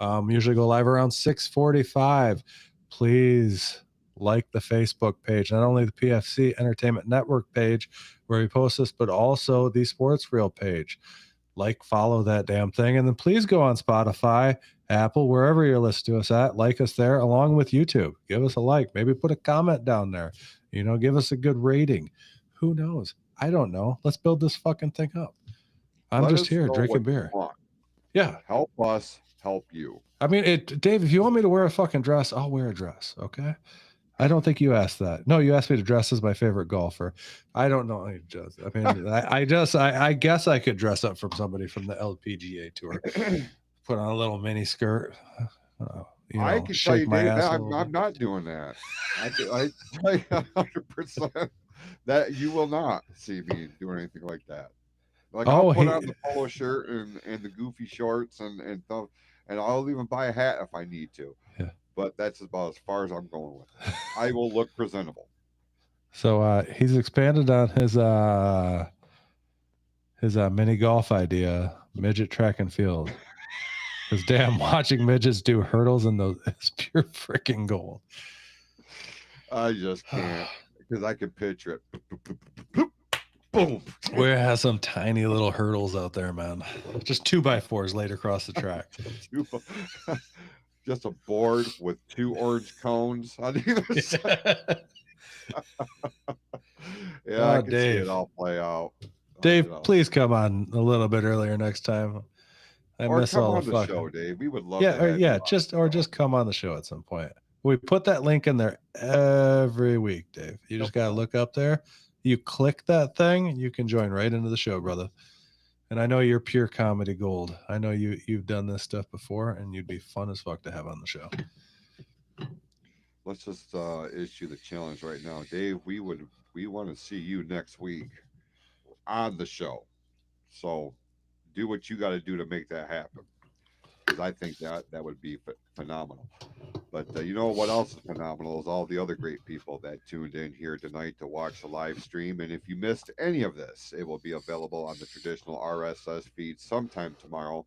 Usually go live around 6:45. Please like the Facebook page, not only the PFC Entertainment Network page where we post this, but also the Sports Reel page. Like, follow that damn thing. And then please go on Spotify, Apple, wherever you're listening to us at, like us there along with YouTube. Give us a like, maybe put a comment down there, give us a good rating. Who knows? I don't know. Let's build this fucking thing up. I'm just here drinking beer. Yeah. Help us help you. I mean, Dave, if you want me to wear a fucking dress, I'll wear a dress. Okay. I don't think you asked that. No, you asked me to dress as my favorite golfer. I don't know. I mean, I guess I could dress up from somebody from the LPGA tour, put on a little mini skirt. I can tell you, Dave, I'm not doing that. I 100% that you will not see me doing anything like that. Like I'll put on the polo shirt and the goofy shorts and I'll even buy a hat if I need to. Yeah. But that's about as far as I'm going with it. I will look presentable. So he's expanded on his mini golf idea, midget track and field. Because damn, watching midgets do hurdles in those is pure freaking gold. I just can't because I can picture it. Boom. We have some tiny little hurdles out there, man. Just 2x4s laid across the track. Just a board with 2 orange cones on either side. I can see it all play out. Dave, please come on a little bit earlier next time. I miss come all on the fucking show, Dave. We would love to. Just come on the show at some point. We put that link in there every week, Dave. You just gotta look up there. You click that thing, and you can join right into the show, brother. And I know you're pure comedy gold. I know you've done this stuff before, and you'd be fun as fuck to have on the show. Let's just issue the challenge right now, Dave. We want to see you next week on the show. So do what you got to do to make that happen. Because I think that would be phenomenal. But you know what else is phenomenal is all the other great people that tuned in here tonight to watch the live stream. And if you missed any of this, it will be available on the traditional RSS feed sometime tomorrow.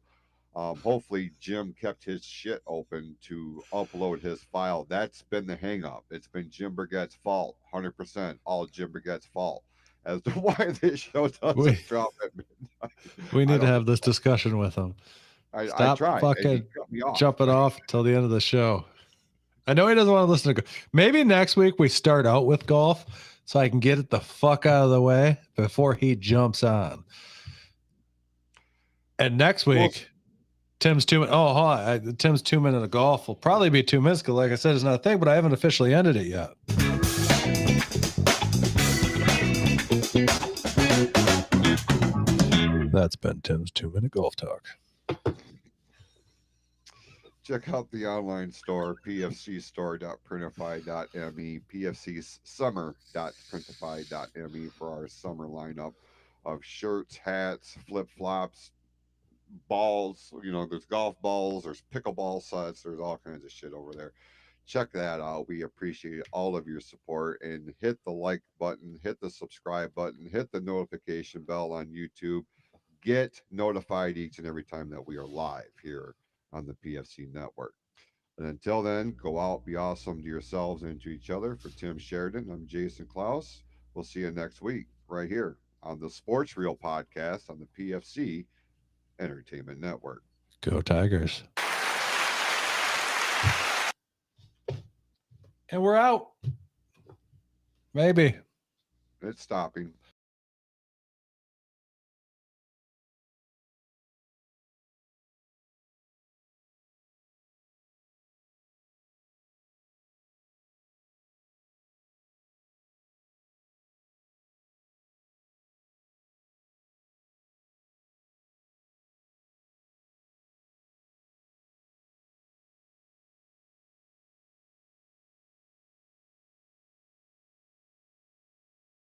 Hopefully Jim kept his shit open to upload his file. That's been the hang up. It's been Jim Burgett's fault, 100%, all Jim Burgett's fault. as to why this show doesn't drop at midnight. We need to have this discussion with him. I Stop tried. fucking Cut me off. jumping off till the end of the show. I know he doesn't want to listen to golf. Maybe next week we start out with golf so I can get it the fuck out of the way before he jumps on. And next week, Tim's 2 minutes. Oh, hold on. Tim's 2 minute of golf will probably be 2 minutes because, like I said, it's not a thing, but I haven't officially ended it yet. That's been Tim's 2 minute golf talk. Check out the online store, pfcstore.printify.me, pfcsummer.printify.me for our summer lineup of shirts, hats, flip-flops, balls. You know, there's golf balls, there's pickleball sets, there's all kinds of shit over there. Check that out. We appreciate all of your support, and hit the like button, hit the subscribe button, hit the notification bell on YouTube. Get notified each and every time that we are live here on the PFC network. And until then, go out, be awesome to yourselves and to each other. For Tim Sheridan, I'm Jason Clouse. We'll see you next week right here on the Sports Reel podcast on the PFC Entertainment Network. Go Tigers. And we're out. Maybe. It's stopping.